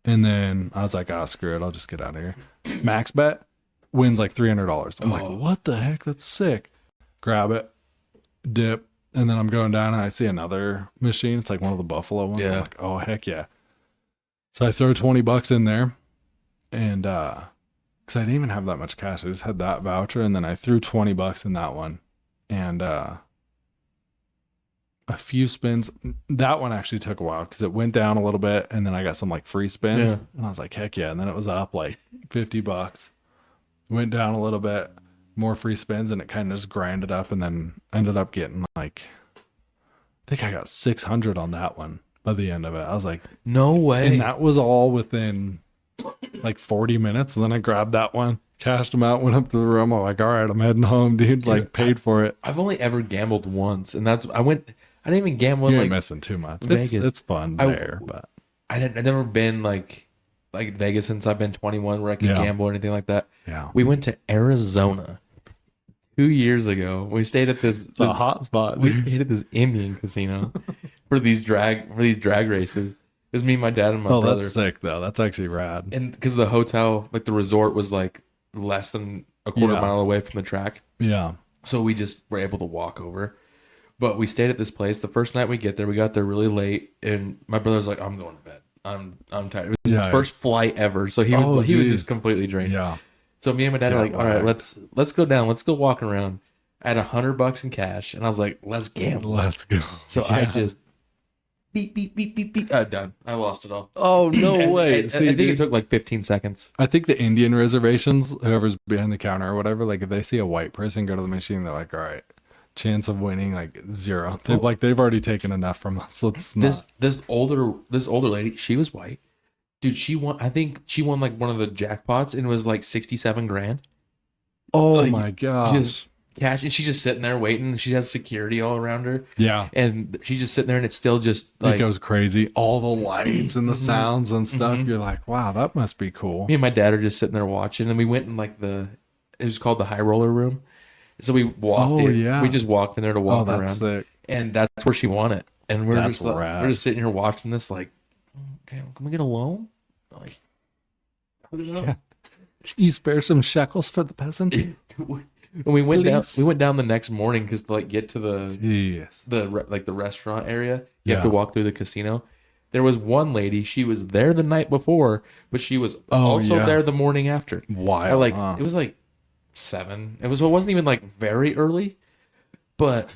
and then I was like, screw it, I'll just get out of here. Max bet wins like $300. I'm like, what the heck? That's sick. Grab it, dip. And then I'm going down and I see another machine. It's like one of the Buffalo ones. Yeah. I'm like, oh, heck yeah. So I throw 20 bucks in there. And, cause I didn't even have that much cash. I just had that voucher. And then I threw 20 bucks in that one. And, a few spins. That one actually took a while because it went down a little bit. And then I got some like free spins. Yeah. And I was like, heck yeah. And then it was up like 50 bucks. Went down a little bit. More free spins, and it kind of just grinded up, and then ended up getting like, I think I got 600 on that one by the end of it. I was like, No way. and that was all within like 40 minutes. And then I grabbed that one, cashed them out, went up to the room. I'm like, all right, I'm heading home, dude. Like, paid for it. I've only ever gambled once, and I didn't even gamble in You ain't like missing too much. Vegas. It's fun there, but I've never been like Vegas since I've been 21 where I can gamble or anything like that. yeah, We went to Arizona 2 years ago. We stayed at this. it's a hot spot. We stayed at this Indian casino for these drag races. It was me, my dad, and my brother. That's sick though. That's actually rad. And because the hotel, like the resort, was like less than a quarter mile away from the track, Yeah, so we just were able to walk over. But we stayed at this place. The first night we got there really late, and my brother's like, "I'm going to bed. I'm tired." It was his first flight ever, so he was just completely drained. yeah. So me and my dad are like, all right, let's go down. Let's go walk around. I had $100 in cash, and I was like, let's gamble. Let's go. So I just beep, beep, beep, beep, beep. Done. I lost it all. Oh no way! I think it took like 15 seconds. I think the Indian reservations, whoever's behind the counter or whatever, like if they see a white person go to the machine, they're like, all right, chance of winning like 0. They've already taken enough from us. Let's not. This older lady, she was white. Dude, I think she won like one of the jackpots, and it was like 67 grand. Oh like, my gosh. Just cash, and she's just sitting there waiting. She has security all around her. Yeah. And she's just sitting there, and it's still just like It goes crazy. All the lights and the sounds and stuff. You're like, wow, that must be cool. me and my dad are just sitting there watching, and we went in like it was called the high roller room. So we walked in. Yeah. We just walked in there to walk Oh, around. that's sick. And that's where she won it. And we're That's just like, rad. we're just sitting here watching this like, okay, can we get a loan? Like, Can you spare some shekels for the peasant? and we went Please. down the next morning because to like get to Yes. the restaurant area, you have Yeah. to walk through the casino. There was one lady, she was there the night before, but she was also yeah. there the morning after. Wild. It was like 7. It wasn't even like very early, but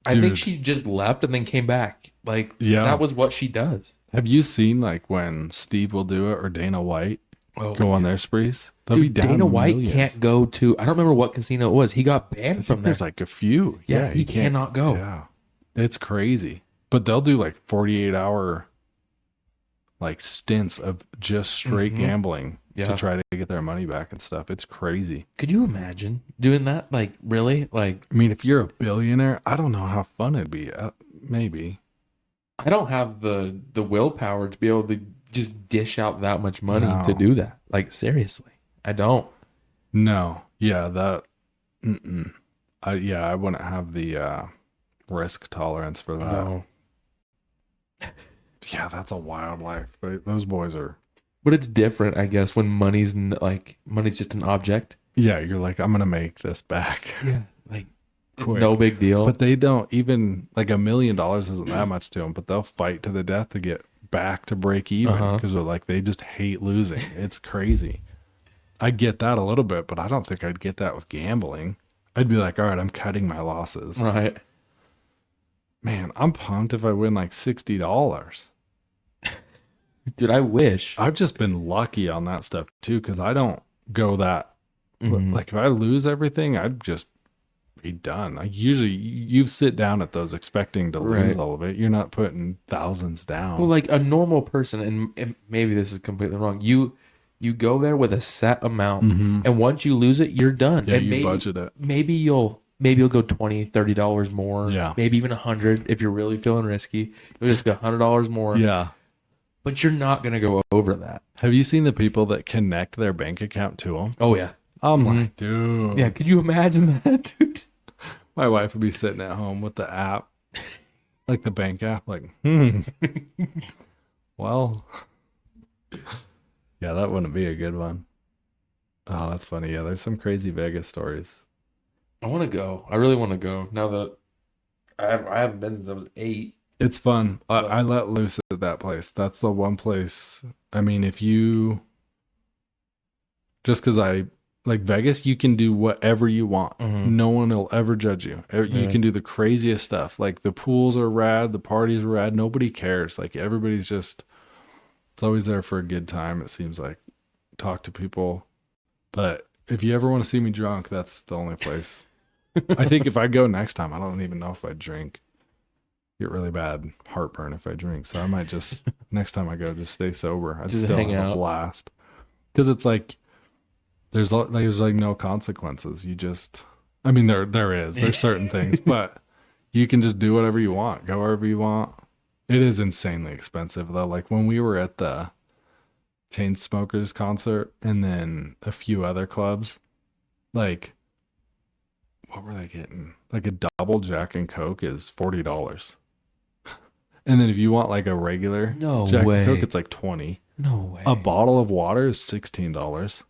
I think Dude. she just left and then came back. Like Yeah. that was what she does. Have you seen like when Steve will do it or Dana White Oh, go on their sprees? They'll dude, be down Dana White millions. can't go to. I don't remember what casino it was. He got I banned think from there. there's like a few. Yeah, he can't- cannot go. Yeah. It's crazy. But they'll do like 48-hour like stints of just straight gambling. Yeah. to try to get their money back and stuff. It's crazy. Could you imagine doing that? Like, really? Like, I mean, if you're a billionaire, I don't know how fun it'd be. Maybe. I don't have the willpower to be able to just dish out that much money No. to do that. Like, seriously, I don't. No. Yeah, that. I wouldn't have the risk tolerance for that. No. Yeah, that's a wild life. Those boys are. But it's different, I guess, when money's just an object. Yeah, you're like, I'm gonna make this back. Yeah, like it's Quick. no big deal. But they don't even like $1 million isn't that much to them. But they'll fight to the death to get back to break even because they're like they just hate losing. It's crazy. I get that a little bit, but I don't think I'd get that with gambling. I'd be like, all right, I'm cutting my losses. Right. Man, I'm pumped if I win like $60. Dude, I wish. I've just been lucky on that stuff too, because I don't go that. Like if I lose everything, I'd just be done. Like usually, you sit down at those expecting to lose all of it. You're not putting thousands down. Well, like a normal person, and maybe this is completely wrong. You go there with a set amount, and once you lose it, you're done. Yeah, and you maybe, budget it. Maybe you'll go $20, $30 more. Yeah. Maybe even $100 if you're really feeling risky. You'll just go $100 more. Yeah. But you're not gonna go over that. Have you seen the people that connect their bank account to them? Oh yeah. I'm like, dude. Yeah. Could you imagine that, dude? My wife would be sitting at home with the app, like the bank app, like, well, yeah, that wouldn't be a good one. Oh, that's funny. Yeah, there's some crazy Vegas stories. I want to go. I really want to go. Now that I haven't been since I was 8. It's fun. I let loose at that place. That's the one place. I mean, if you just because I like Vegas, you can do whatever you want. No one will ever judge you. You can do the craziest stuff. Like the pools are rad, the parties are rad. Nobody cares. Like everybody's just, it's always there for a good time. It seems like talk to people. But if you ever want to see me drunk, that's the only place. I think if I go next time, I don't even know if I drink. Get really bad heartburn if I drink. So I might just, next time I go, just stay sober. I'd Just still hang have a out. blast. Because it's like, there's like no consequences. You just, I mean, there's certain things, but you can just do whatever you want, go wherever you want. It is insanely expensive though. Like when we were at the Chainsmokers concert and then a few other clubs, like, what were they getting? Like a double Jack and Coke is $40. And then if you want like a regular No Jack way. and Coke, it's like $20. No way. A bottle of water is $16.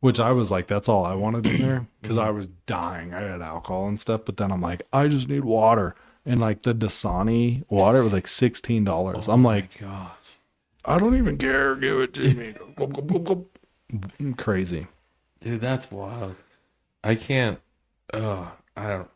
Which I was like, that's all I wanted in there because I was dying. I had alcohol and stuff, but then I'm like, I just need water. And like the Dasani water, it was like $16. I'm like, gosh. I don't even care. Give it to me. Crazy. Dude, that's wild. I can't. I don't.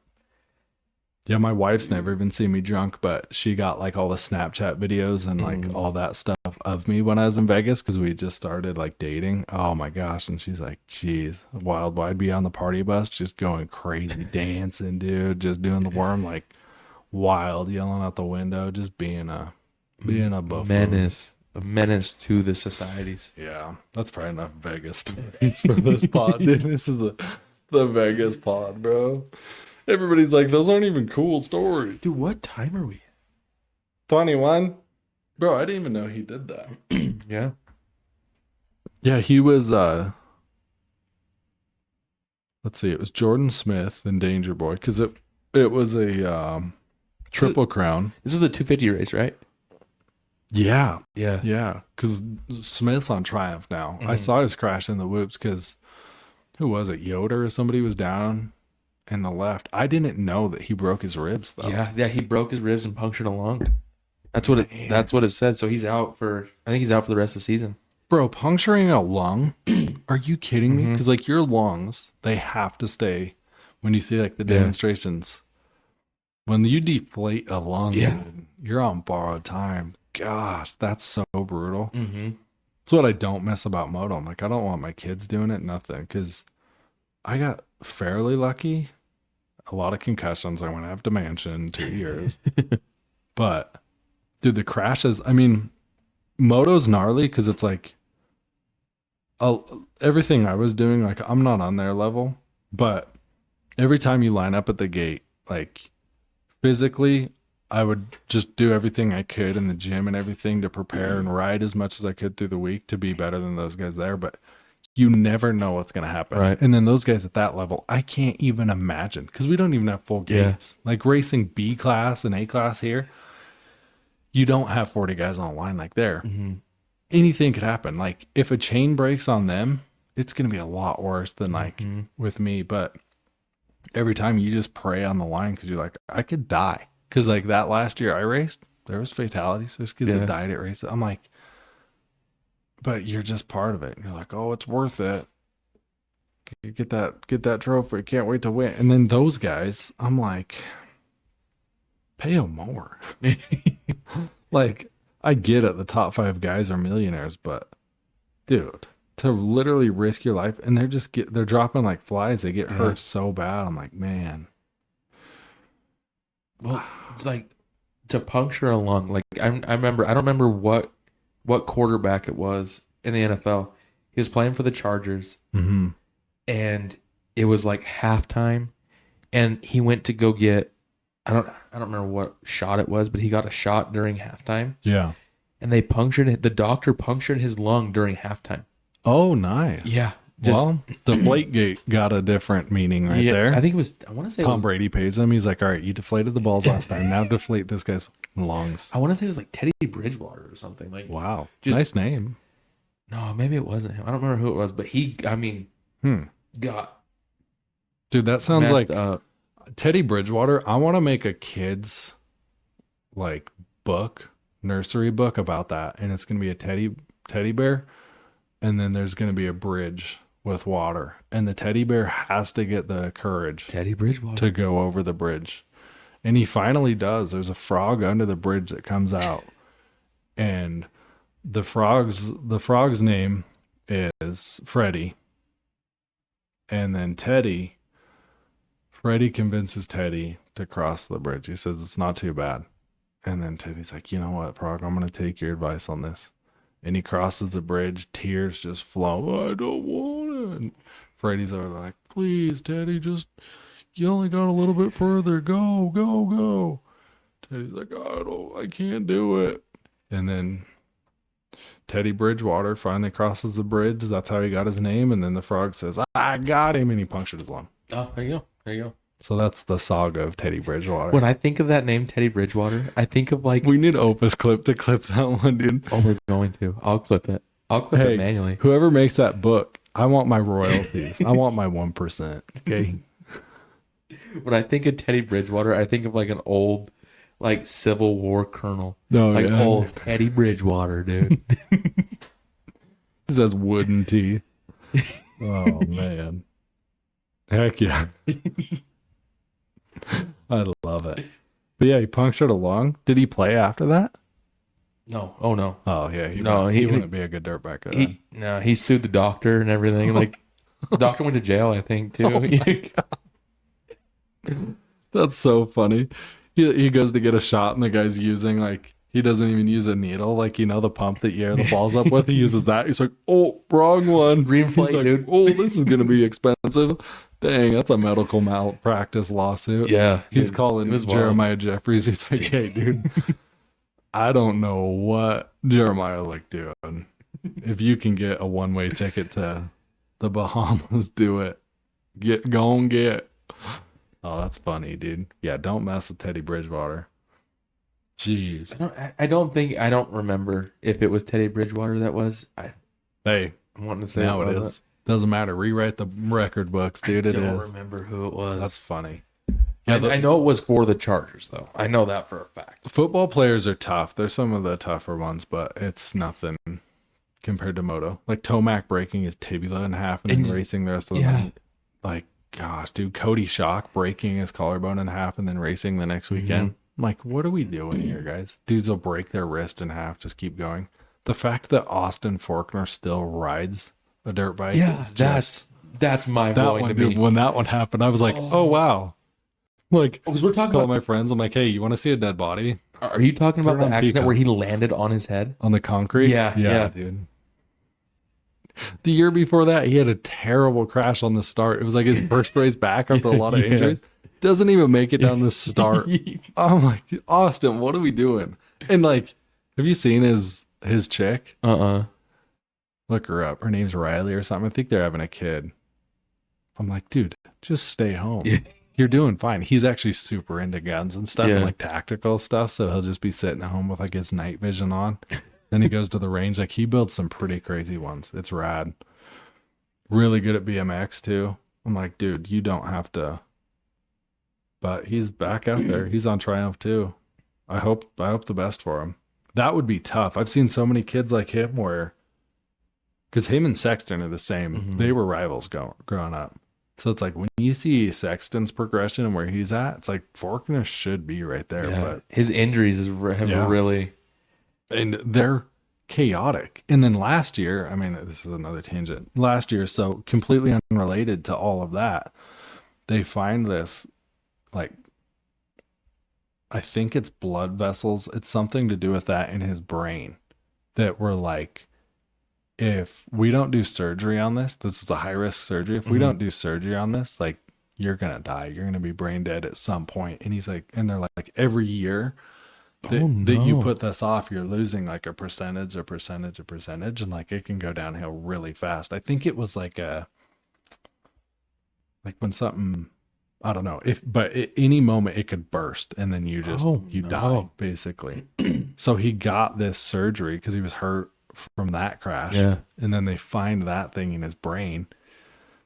Yeah, my wife's never even seen me drunk, but she got like all the Snapchat videos and like all that stuff of me when I was in Vegas because we just started like dating. Oh my gosh. And she's like, geez, wild. I'd be on the party bus just going crazy, dancing, dude, just doing the worm, like wild, yelling out the window, just being a buffoon. Menace. A menace to the societies. Yeah, that's probably enough Vegas stories for this pod, dude. This is the Vegas pod, bro. Everybody's like, those aren't even cool stories. Dude, what time are we? 21? Bro, I didn't even know he did that. Yeah. Yeah, he was, let's see, it was Jordan Smith and Danger Boy, because it was a Triple Crown. This is the 250 race, right? Yeah. Yeah. Yeah, because Smith's on Triumph now. I saw his crash in the whoops because, who was it, Yoder or somebody was down in the left. I didn't know that he broke his ribs, though. Yeah, he broke his ribs and punctured a lung. That's what it said. So he's out for, I think he's out for the rest of the season. Bro, puncturing a lung? Are you kidding me? Because like your lungs, they have to stay when you see like the demonstrations. When you deflate a lung, dude, you're on borrowed time. Gosh, that's so brutal. That's what I don't miss about moto. I'm like, I don't want my kids doing it, nothing. Because I got fairly lucky. A lot of concussions. I went to have dementia in 2 years. But, dude, the crashes, I mean, moto's gnarly because it's like, everything I was doing, like I'm not on their level, but every time you line up at the gate, like physically, I would just do everything I could in the gym and everything to prepare and ride as much as I could through the week to be better than those guys there. But you never know what's going to happen. Right. And then those guys at that level, I can't even imagine because we don't even have full gates. Like racing B class and A class here, you don't have 40 guys on a line like there. Anything could happen. Like if a chain breaks on them, it's going to be a lot worse than like with me. But every time you just pray on the line because you're like, I could die. Because like that last year I raced, there was fatalities. There's kids that died at races. I'm like, but you're just part of it. You're like, oh, it's worth it. Get that trophy. Can't wait to win. And then those guys, I'm like, pay them more. Like, I get it. The top 5 guys are millionaires, but dude, to literally risk your life and they're dropping like flies. They get hurt so bad. I'm like, man. Well, it's like to puncture a lung. Like I remember, I don't remember what quarterback it was in the NFL. He was playing for the Chargers, and it was like halftime, and he went to go get. I don't remember what shot it was, but he got a shot during halftime. Yeah, and they punctured it. The doctor punctured his lung during halftime. Oh, nice. Yeah. Well, Deflategate got a different meaning right there. I think it was. I want to say Tom Brady pays him. He's like, all right, you deflated the balls last time. Now deflate this guy's lungs. I want to say it was like Teddy Bridgewater or something. Like, wow, nice name. No, maybe it wasn't him. I don't remember who it was, but he. I mean, got. Dude, that sounds like up. Teddy Bridgewater. I want to make a kid's like book, nursery book about that, and it's gonna be a teddy bear, and then there's gonna be a bridge with water, and the teddy bear has to get the courage Teddy Bridgewater to go over the bridge, and he finally does. There's a frog under the bridge that comes out, and the frog's name is Freddy, and then Freddy convinces Teddy to cross the bridge. He says it's not too bad, and then Teddy's like, you know what, Frog, I'm gonna take your advice on this. And he crosses the bridge, tears just flow. I don't want it. And Freddy's over there like, please, Teddy, you only got a little bit further. Go, go, go. Teddy's like, I can't do it. And then Teddy Bridgewater finally crosses the bridge. That's how he got his name. And then the frog says, I got him. And he punctured his lung. Oh, there you go. So that's the saga of Teddy Bridgewater. When I think of that name, Teddy Bridgewater, I think of like... We need Opus Clip to clip that one, dude. Oh, we're going to. I'll clip it. I'll clip it manually. Whoever makes that book, I want my royalties. I want my 1%. Okay. When I think of Teddy Bridgewater, I think of like an old, like Civil War colonel. Oh, like yeah. old Teddy Bridgewater, dude. He says wooden teeth. Oh, man. Heck yeah. I love it. But yeah, he punctured a lung. Did he play after that? No. Oh, no. Oh, yeah. He wouldn't be a good dirt biker then. No, he sued the doctor and everything. Like, the doctor went to jail, I think, too. Oh my God. That's so funny. He goes to get a shot and the guy's using like, he doesn't even use a needle, like, the pump that you air the balls up with. He uses that. He's like, oh, wrong one. Green flag, like, dude. Oh, this is going to be expensive. Dang, that's a medical malpractice lawsuit. Yeah. He's calling Jeremiah Jeffries. He's like, hey, dude, I don't know what Jeremiah like doing. If you can get a one-way ticket to the Bahamas, do it. Go and get. Oh, that's funny, dude. Yeah, don't mess with Teddy Bridgewater. Jeez. I don't remember if it was Teddy Bridgewater that was. Hey, I'm wanting to say now it is. Doesn't matter. Rewrite the record books, dude. I don't remember who it was. That's funny. Yeah, I know it was for the Chargers, though. I know that for a fact. Football players are tough. They're some of the tougher ones, but it's nothing compared to moto. Like Tomac breaking his tibia in half and then racing the rest of the night. Like, gosh, dude, Cody Shock breaking his collarbone in half and then racing the next weekend. I'm like, what are we doing here, guys? Dudes will break their wrist in half, just keep going. The fact that Austin Forkner still rides a dirt bike. Yeah, that's mind blowing to me. When that one happened, I was like, oh wow. Like, because we're talking about my friends. I'm like, hey, you want to see a dead body? Are you talking about the accident where he landed on his head on the concrete? Yeah, dude. The year before that, he had a terrible crash on the start. It was like his first race back after a lot of injuries. Doesn't even make it down the start. I'm like, Austin, what are we doing? And like, have you seen his chick? Look her up. Her name's Riley or something. I think they're having a kid. I'm like, dude, just stay home. You're doing fine. He's actually super into guns and stuff and like tactical stuff. So he'll just be sitting at home with like his night vision on. Then he goes to the range. Like he builds some pretty crazy ones. It's rad. Really good at BMX too. I'm like, dude, you don't have to. But he's back out there. He's on Triumph too. I hope the best for him. That would be tough. I've seen so many kids like him where, because him and Sexton are the same. They were rivals growing up. So it's like when you see Sexton's progression and where he's at, it's like Forkner should be right there. Yeah. But his injuries have really, and they're chaotic. And then last year, I mean, this is another tangent. Last year, so completely unrelated to all of that, they find this, like, I think it's blood vessels. It's something to do with that in his brain that were like, if we don't do surgery on this is a high risk surgery. If we don't do surgery on this, like, you're going to die. You're going to be brain dead at some point. And he's like, and they're like, every year that you put this off, you're losing like a percentage. And like, it can go downhill really fast. I think it was like when something, I don't know but at any moment it could burst and then you just, die basically. So he got this surgery because he was hurt from that crash. And then they find that thing in his brain.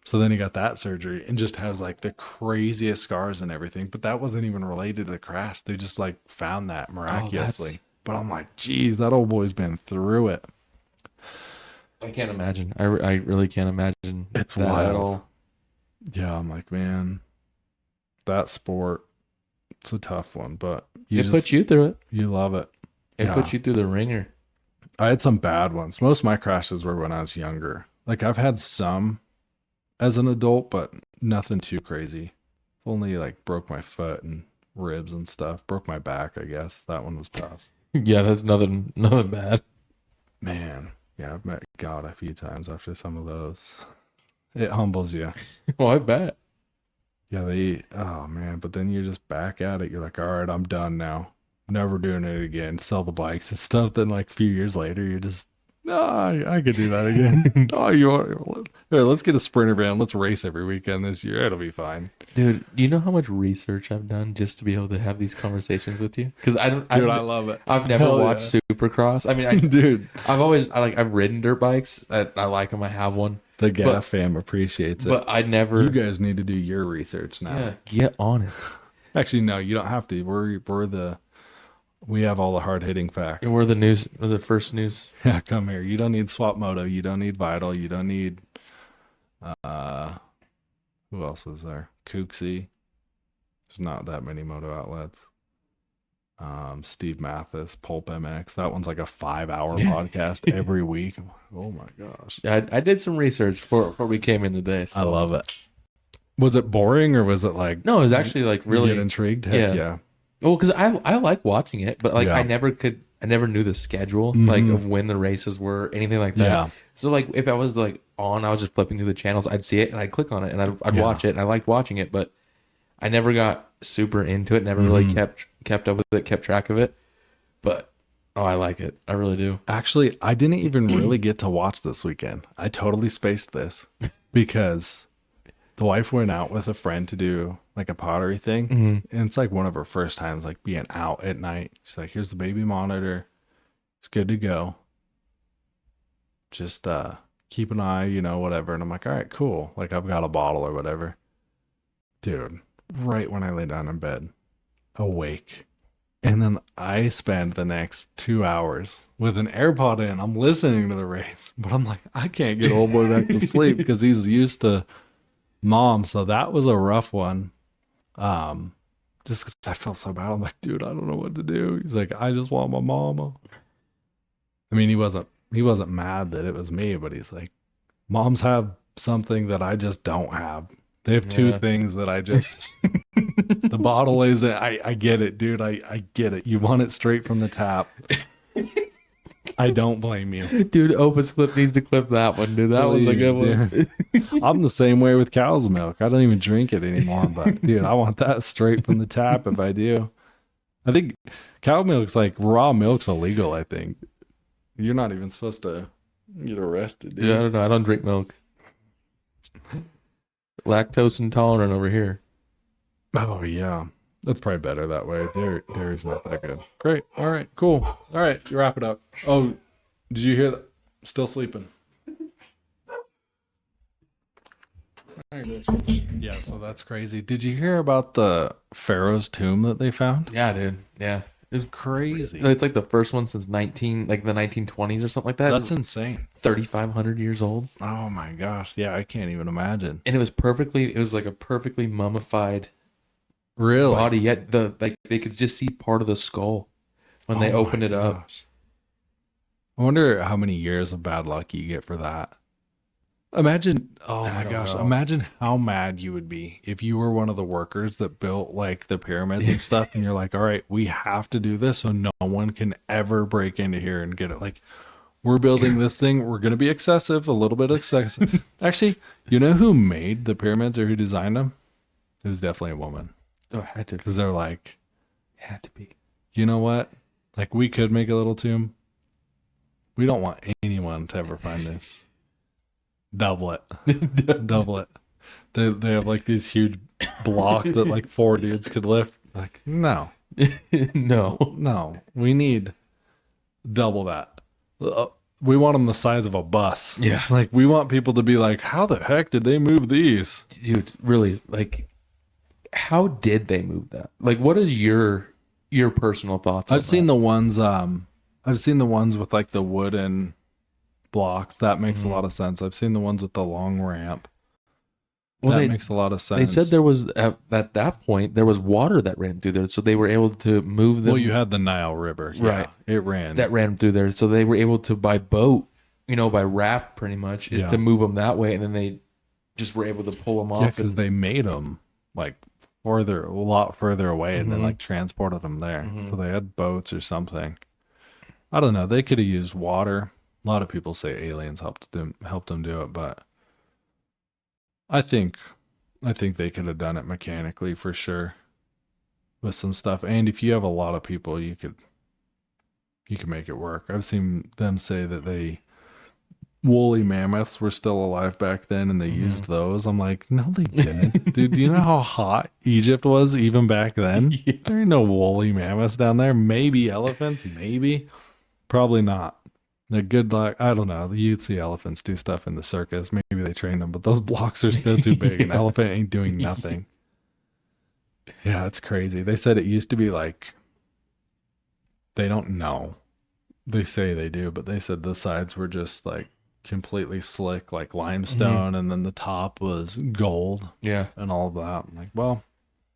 So then he got that surgery and just has like the craziest scars and everything. But that wasn't even related to the crash. They just like found that miraculously. But I'm like, geez, that old boy's been through it. I can't imagine. I really can't imagine. It's that wild. At all. Yeah, I'm like, man, that sport, it's a tough one. But It puts you through it. You love it. It puts you through the ringer. I had some bad ones. Most of my crashes were when I was younger. Like I've had some as an adult, but nothing too crazy. Only like broke my foot and ribs and stuff. Broke my back, I guess. That one was tough. Yeah, that's nothing bad. Man, yeah, I've met God a few times after some of those. It humbles you. Well, I bet. Yeah, oh man, but then you're just back at it. You're like, all right, I'm done now. Never doing it again. Sell the bikes and stuff. Then like a few years later, you're just, I could do that again. Here, let's get a Sprinter van. Let's race every weekend this year. It'll be fine. Dude, do you know how much research I've done just to be able to have these conversations with you? Because I love it. I've never watched Supercross. I mean, I've ridden dirt bikes. I like them. I have one. The GAF fam appreciates it. But I never. You guys need to do your research now. Yeah, get on it. Actually, no, you don't have to. We have all the hard hitting facts. We're the news. We're the first news. Yeah, come here. You don't need Swap Moto. You don't need Vital. You don't need. Who else is there? Kooksy. There's not that many moto outlets. Steve Mathis, Pulp MX. That one's like a 5-hour podcast every week. Oh my gosh. I did some research before we came in today. So. I love it. Was it boring or was it like? No, it was actually like really get intrigued. Heck yeah. Well, because I like watching it, but like I never knew the schedule like of when the races were, anything like that. Yeah. So like if I was like on, I was just flipping through the channels, I'd see it and I'd click on it and I'd watch it and I liked watching it, but I never got super into it, never really kept up with it, kept track of it. But I like it. I really do. Actually, I didn't even really get to watch this weekend. I totally spaced this because the wife went out with a friend to do like a pottery thing. And it's like one of her first times like being out at night. She's like, here's the baby monitor. It's good to go. Just keep an eye, whatever. And I'm like, all right, cool. Like I've got a bottle or whatever. Dude, right when I lay down in bed, awake. And then I spend the next 2 hours with an AirPod in. I'm listening to the race. But I'm like, I can't get old boy back to sleep because he's used to mom. So that was a rough one. Just because I felt so bad. I'm like, dude, I don't know what to do. He's like, I just want my mama. I mean, he wasn't mad that it was me, but he's like, moms have something that I just don't have. They have two things that I just, the bottle is, I get it, dude. I get it. You want it straight from the tap. I don't blame you. Dude, Opus Clip needs to clip that one, dude. That was a good one. Dude. I'm the same way with cow's milk. I don't even drink it anymore, but dude, I want that straight from the tap if I do. I think cow milk's like raw milk's illegal, I think. You're not even supposed to get arrested, dude. Yeah, I don't know. I don't drink milk. Lactose intolerant over here. Oh yeah. That's probably better that way. Dairy's not that good. Great. All right, cool. All right, you wrap it up. Oh, did you hear that? Still sleeping. Yeah, so that's crazy. Did you hear about the Pharaoh's tomb that they found? Yeah, dude. Yeah. It's crazy. It's like the first one since the 1920s or something like that. That's insane. 3,500 years old. Oh my gosh. Yeah, I can't even imagine. And it was like a perfectly mummified Really? body. Yet they could just see part of the skull when they opened it up. Gosh. I wonder how many years of bad luck you get for that. Imagine, oh my gosh, imagine how mad you would be if you were one of the workers that built like the pyramids and stuff, and you're like, all right, we have to do this so no one can ever break into here and get it. Like, we're building this thing, we're going to be excessive, a little bit excessive. Actually, you know who made the pyramids or who designed them? It was definitely a woman. Oh, it had to be. Because they're like, Had to be. you know what? Like, we could make a little tomb. We don't want anyone to ever find this. Double it. Double it. They have like these huge blocks that like 4 dudes could lift. Like, no. No. We need double that. We want them the size of a bus. Yeah. Like, we want people to be like, how the heck did they move these? Dude, really, like, how did they move that? Like, what is your personal thoughts on I've seen the ones with like the wooden blocks. That makes a lot of sense. I've seen the ones with the long ramp. Well, that makes a lot of sense. They said there was at that point there was water that ran through there, so they were able to move them. Well, you had the Nile River, Right. It ran. that ran through there, so they were able to by boat, by raft, pretty much, to move them that way, and then they just were able to pull them off. because they made them like a lot further away, and then like transported them there. So they had boats or something. I don't know. They could have used water. A lot of people say aliens helped them do it, but I think they could have done it mechanically for sure with some stuff. And if you have a lot of people, you could make it work. I've seen them say that woolly mammoths were still alive back then and they used those. I'm like, no, they didn't. Dude, do you know how hot Egypt was even back then? Yeah. There ain't no woolly mammoths down there. Maybe elephants, maybe. Probably not. They're good luck. I don't know. You'd see elephants do stuff in the circus. Maybe they trained them, but those blocks are still too big. An elephant ain't doing nothing. Yeah, it's crazy. They said it used to be like, they don't know. They say they do, but they said the sides were just like completely slick, like limestone, and then the top was gold. Yeah. And all of that. I'm like, well,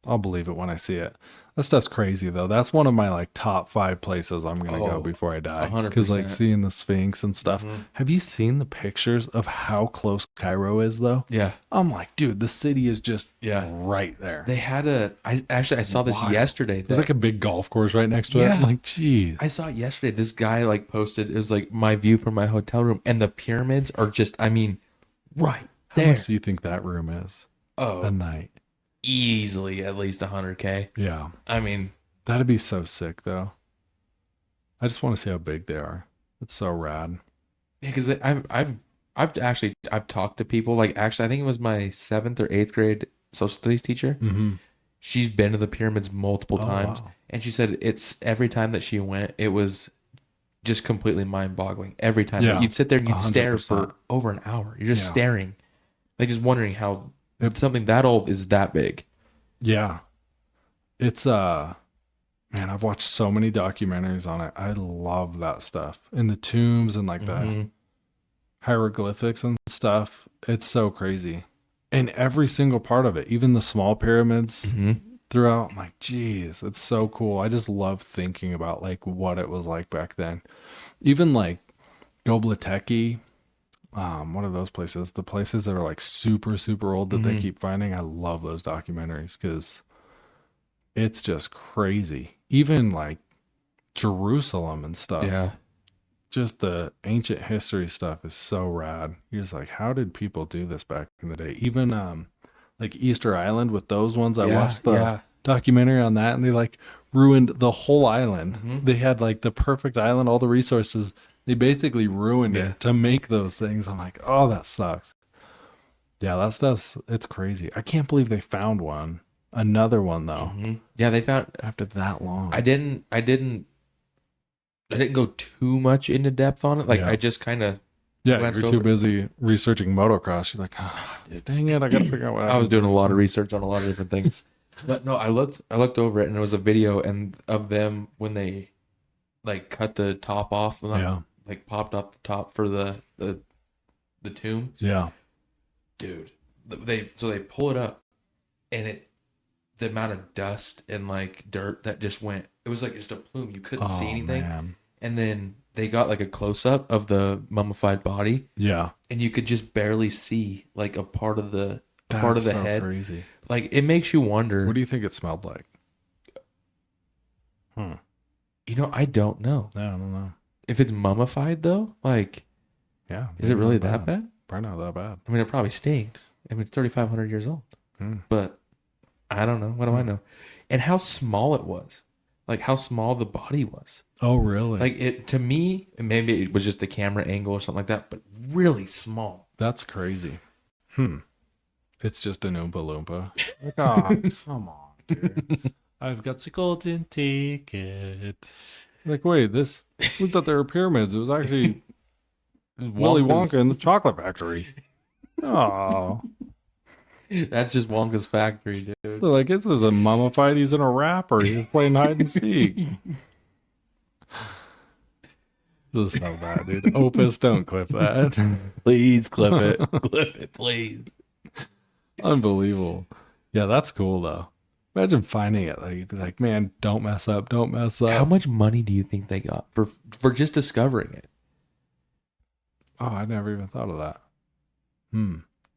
I'll believe it when I see it. That stuff's crazy though. That's one of my like top 5 places I'm gonna go before I die. 100%. Because like seeing the Sphinx and stuff. Have you seen the pictures of how close Cairo is though? Yeah. I'm like, dude, the city is just right there. They had I saw this yesterday. There's like a big golf course right next to it. I'm like, geez. I saw it yesterday. This guy like posted, it was like my view from my hotel room, and the pyramids are just, right How there. much do you think that room is? A night. Easily at least 100K. Yeah. I mean, that'd be so sick though. I just want to see how big they are. It's so rad. Yeah, because I've talked to people. Like, actually, I think it was my 7th or 8th grade social studies teacher. She's been to the pyramids multiple times, and she said it's every time that she went, it was just completely mind-boggling. Every time, like, you'd sit there and you'd 100%. Stare for over an hour. You're just staring, like just wondering how something that old is that big. Yeah, it's man, I've watched so many documentaries on it. I love that stuff, and the tombs and like the hieroglyphics and stuff. It's so crazy, and every single part of it, even the small pyramids throughout. I'm like, geez, it's so cool. I just love thinking about like what it was like back then. Even like Göbekli Tepe. What are those places? The places that are like super, super old that they keep finding. I love those documentaries because it's just crazy. Even like Jerusalem and stuff. Yeah. just the ancient history stuff is so rad. You're just like, how did people do this back in the day? Even like Easter Island with those ones. I watched the documentary on that, and they like ruined the whole island. They had like the perfect island, all the resources. They basically ruined it to make those things. I'm like, oh, that sucks. Yeah, that stuff's, it's crazy. I can't believe they found one. Another one though. Yeah, they found After that long. I didn't go too much into depth on it. Like I just kind of you're too busy researching motocross. You're like, oh, dang it, I gotta figure out what I was doing a lot of research on a lot of different things. But no, I looked over it, and it was a video and of them when they like cut the top off and like popped off the top for the tomb. Yeah. Dude. They pull it up, and the amount of dust and like dirt that just went, it was like just a plume. You couldn't see anything. Man. And then they got like a close up of the mummified body. Yeah. And you could just barely see like a part of the head. Crazy. Like it makes you wonder. What do you think it smelled like? You know, I don't know. Yeah, I don't know. If it's mummified though, like, yeah, is it really that bad? Probably not that bad. I mean, it probably stinks. I mean, it's 3,500 years old. But I don't know. What do I know? And how small it was. Like how small the body was. Oh, really? Like it, to me, maybe it was just the camera angle or something like that, but really small. That's crazy. It's just an Oompa Loompa. Like, oh, come on, dude. I've got the golden ticket. Like, wait, we thought they were pyramids. It was actually Willy Wonka in the chocolate factory. Oh. That's just Wonka's factory, dude. They're like, this is a mummified. He's in a wrapper. He's playing hide and seek. This is so bad, dude. Opus, don't clip that. Please clip it. Clip it, please. Unbelievable. Yeah, that's cool, though. Imagine finding it. Like, you'd be like, man, don't mess up. Don't mess up. How much money do you think they got for just discovering it? Oh, I never even thought of that.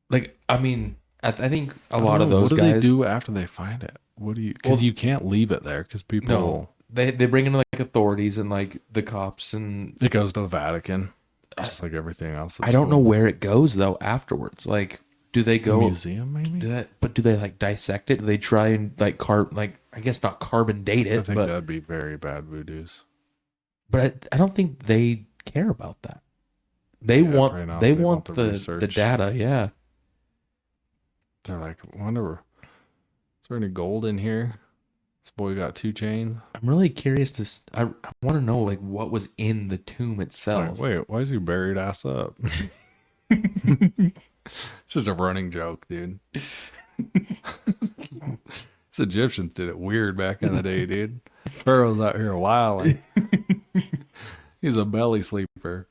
Like, I mean, I think a lot of those guys. What guys. do they do after they find it? What do you? Because you can't leave it there because people. No, they bring in like authorities and like the cops, and it goes to the Vatican, just like everything else. I don't know where it goes though afterwards. Like, do they go museum maybe? But do they like dissect it? Do they try and like I guess not carbon date it? I think but that'd be very bad voodoos. But I don't think they care about that. They want the data. Yeah. They're like, I wonder, is there any gold in here? This boy got 2 chains. I'm really curious I want to know like what was in the tomb itself. Like, wait, why is he buried ass up? It's just a running joke, dude. These Egyptians did it weird back in the day, dude. Pharaoh's out here wilding. He's a belly sleeper.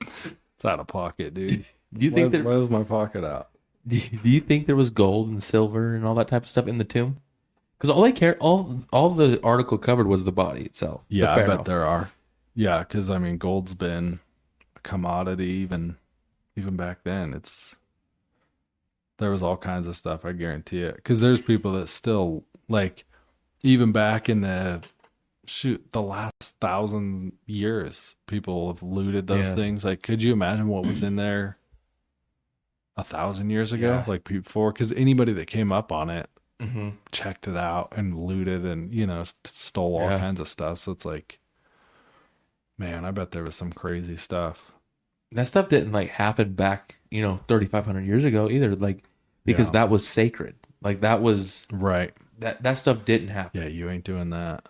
It's out of pocket, dude. Do you think where's my pocket out? Do you think there was gold and silver and all that type of stuff in the tomb? Because all the article covered was the body itself. Yeah, I bet there are. Yeah, because I mean, gold's been a commodity even back then. There was all kinds of stuff. I guarantee it. Because there's people that still like, even back in the last 1,000 years, people have looted those things. Like, could you imagine what was in there 1,000 years ago? Like before, because anybody that came up on it checked it out and looted and stole all kinds of stuff. So it's like, man, I bet there was some crazy stuff. That stuff didn't like happen back 3,500 years ago either, like because that was sacred. Like that was right. That stuff didn't happen. Yeah, you ain't doing that.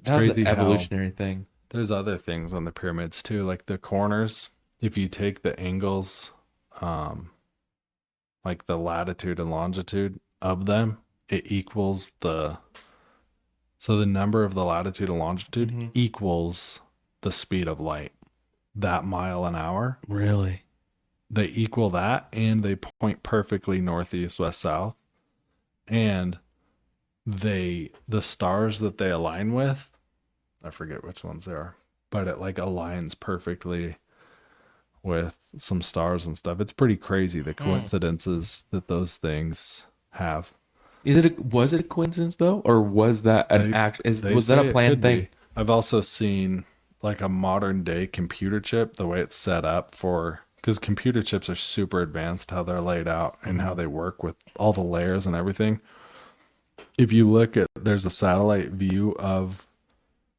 It's crazy, an evolutionary thing. There's other things on the pyramids too, like the corners. If you take the angles, like the latitude and longitude of them, it equals the number of the latitude and longitude equals the speed of light. That mile an hour. Really? They equal that, and they point perfectly northeast, west, south. And the stars that they align with, I forget which ones they are, but it like aligns perfectly with some stars and stuff. It's pretty crazy the coincidences that those things have. Was it a coincidence though, or was that an act? Was that a planned thing? I've also seen like a modern day computer chip, the way it's set up for, because computer chips are super advanced, how they're laid out and how they work with all the layers and everything. If you look at, there's a satellite view of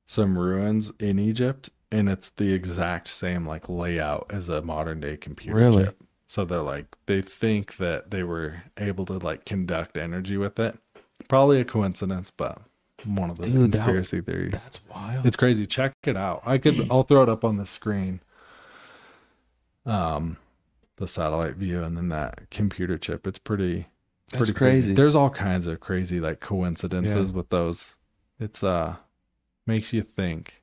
some ruins in Egypt, and it's the exact same like layout as a modern day computer chip. So they're like, they think that they were able to like conduct energy with it. Probably a coincidence, but one of those conspiracy theories. That's wild. It's crazy. Check it out. I'll throw it up on the screen. The satellite view and then that computer chip. It's pretty crazy. There's all kinds of crazy like coincidences with those. It's makes you think.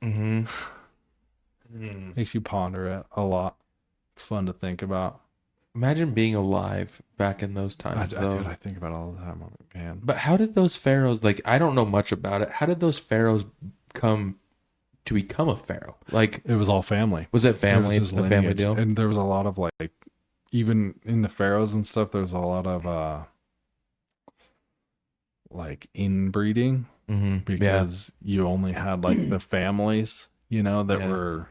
Makes you ponder it a lot. It's fun to think about. Imagine being alive back in those times. I think about it all the time. Man. But how did those pharaohs, like, I don't know much about it. How did those pharaohs come to become a pharaoh? Like, it was all family. Was it family? It was a family deal? And there was a lot of like, even in the pharaohs and stuff, there's a lot of like inbreeding because you only had like the families, you know, that were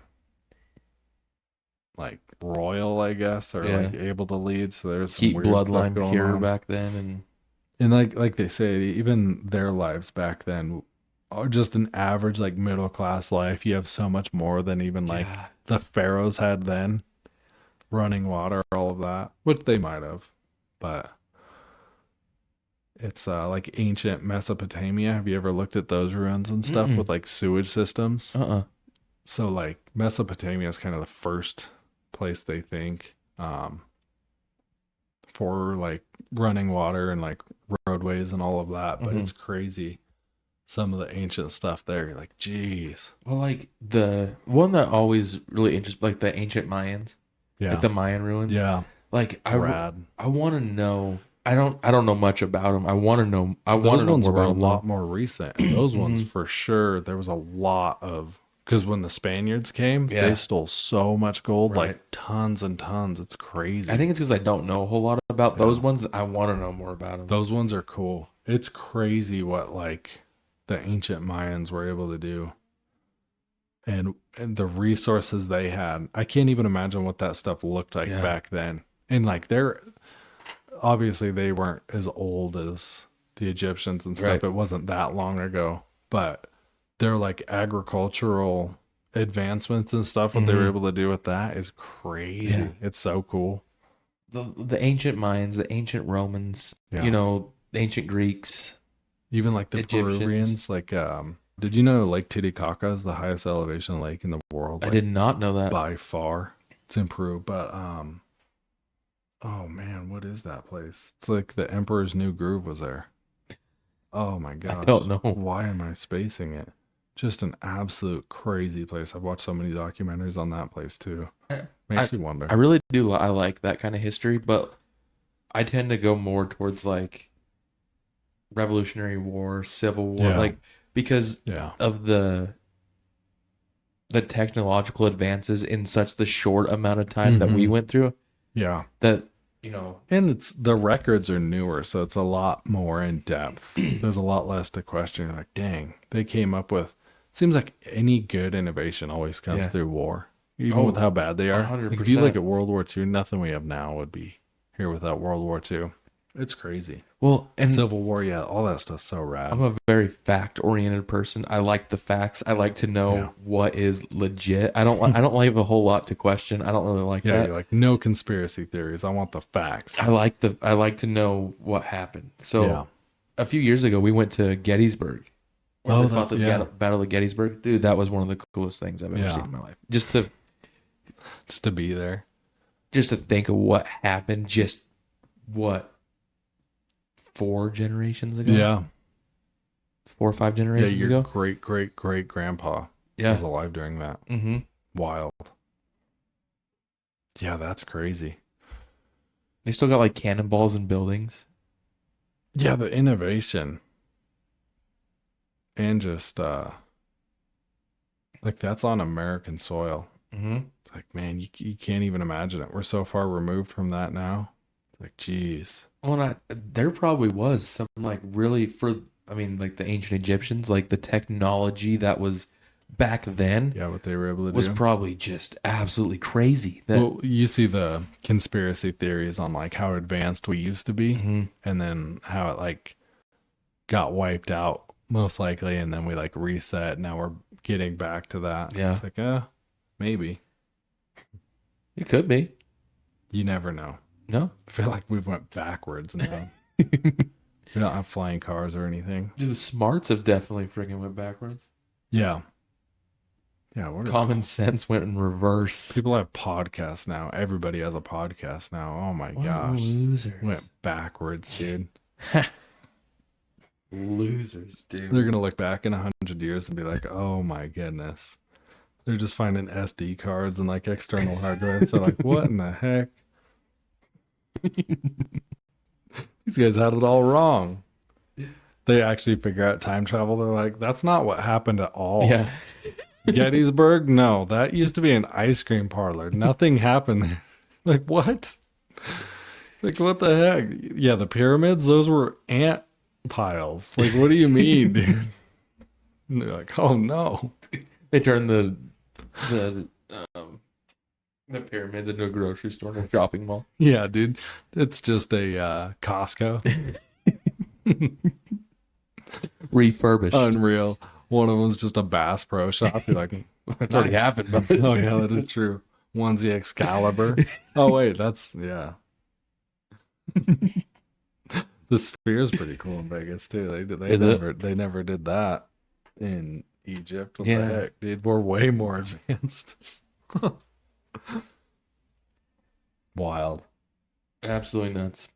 like royal, I guess, or like able to lead. So there's some keep weird bloodline stuff going pure on back then, and like they say, even their lives back then are just an average like middle class life. You have so much more than even like the pharaohs had then. Running water, all of that, which they might have, but it's like ancient Mesopotamia. Have you ever looked at those ruins and stuff with like sewage systems? So like Mesopotamia is kind of the first place they think for like running water and like roadways and all of that. But it's crazy. Some of the ancient stuff there, you're like, geez. Well, like the one that always really interests, like the ancient Mayans. Yeah. Like the Mayan ruins. Yeah. Like I want to know. I don't know much about them. I want to know. Those ones were a lot more recent. And those ones for sure. There was a lot of, because when the Spaniards came, they stole so much gold, like tons and tons. It's crazy. I think it's because I don't know a whole lot about those ones. That I want to know more about them. Those ones are cool. It's crazy what like the ancient Mayans were able to do. And the resources they had. I can't even imagine what that stuff looked like back then. And like obviously they weren't as old as the Egyptians and stuff. It wasn't that long ago. But their like agricultural advancements and stuff, what they were able to do with that is crazy. Yeah. It's so cool. The ancient Mayans, the ancient Romans, you know, the ancient Greeks. Even like the Egyptians. Peruvians, like did you know Lake Titicaca is the highest elevation lake in the world? I did not know that. By far. It's in Peru, but oh man, what is that place? It's like the Emperor's New Groove was there. Oh my gosh. I don't know. Why am I spacing it? Just an absolute crazy place. I've watched so many documentaries on that place too. Makes you wonder. I really do. I like that kind of history, but I tend to go more towards like Revolutionary War, Civil War, like because of the technological advances in such the short amount of time that we went through. Yeah. That, you know. And it's the records are newer, so it's a lot more in depth. There's a lot less to question. You're like, dang, they came up with, seems like any good innovation always comes through war. Even with how bad they are. 100%. Like if you look at World War II, nothing we have now would be here without World War II. It's crazy. Well, and Civil War, all that stuff's so rad. I'm a very fact-oriented person. I like the facts. I like to know what is legit. I don't like a whole lot to question. I don't really like that. You're like, no conspiracy theories. I want the facts. I like to know what happened. So a few years ago, we went to Gettysburg. That's Battle of Gettysburg. Dude, that was one of the coolest things I've ever seen in my life. Just to be there. Just to think of what happened. Just what? 4 generations ago? Yeah. 4 or 5 generations ago? Yeah, your great grandpa was alive during that. Mm-hmm. Wild. Yeah, that's crazy. They still got like cannonballs in buildings. Yeah, the innovation. And just like that's on American soil. Mm-hmm. Like, man, you can't even imagine it. We're so far removed from that now. Like, geez. Well, there probably was some like really like the ancient Egyptians, like the technology that was back then Yeah, what they were able to was do. probably just absolutely crazy. That Well, you see the conspiracy theories on like how advanced we used to be, and then how it like got wiped out most likely, and then we like reset. Now we're getting back to that. Yeah. It's like, maybe. it could be. You never know. No, I feel like we've went backwards now. We don't have flying cars or anything. the smarts have definitely freaking went backwards. Yeah. Yeah. What are Common sense went in reverse. people have podcasts now? Everybody has a podcast now. Oh my gosh. Losers. Went backwards, dude. Losers, dude. They're gonna look back in 100 years and be like, "Oh my goodness!" They're just finding SD cards and like external hard drives. They're like, "What in the heck?" These guys had it all wrong. They actually figure out time travel. They're like, "That's not what happened at all." Yeah. Gettysburg? No, that used to be an ice cream parlor. Nothing happened there. Like what? Like what the heck? Yeah, the pyramids. Those were ant piles. Like, what do you mean, dude? And they're like, oh no. They turned the pyramids into a grocery store and a shopping mall. Yeah, dude. It's just a Costco. Refurbished. Unreal. One of them's just a Bass Pro Shop. You're like, That's already happened. But oh yeah, that is true. One's the Excalibur. Oh wait, that's yeah. The Sphere's pretty cool in Vegas too. They never did that in Egypt. What the heck, dude? We're way more advanced. Wild. Absolutely nuts.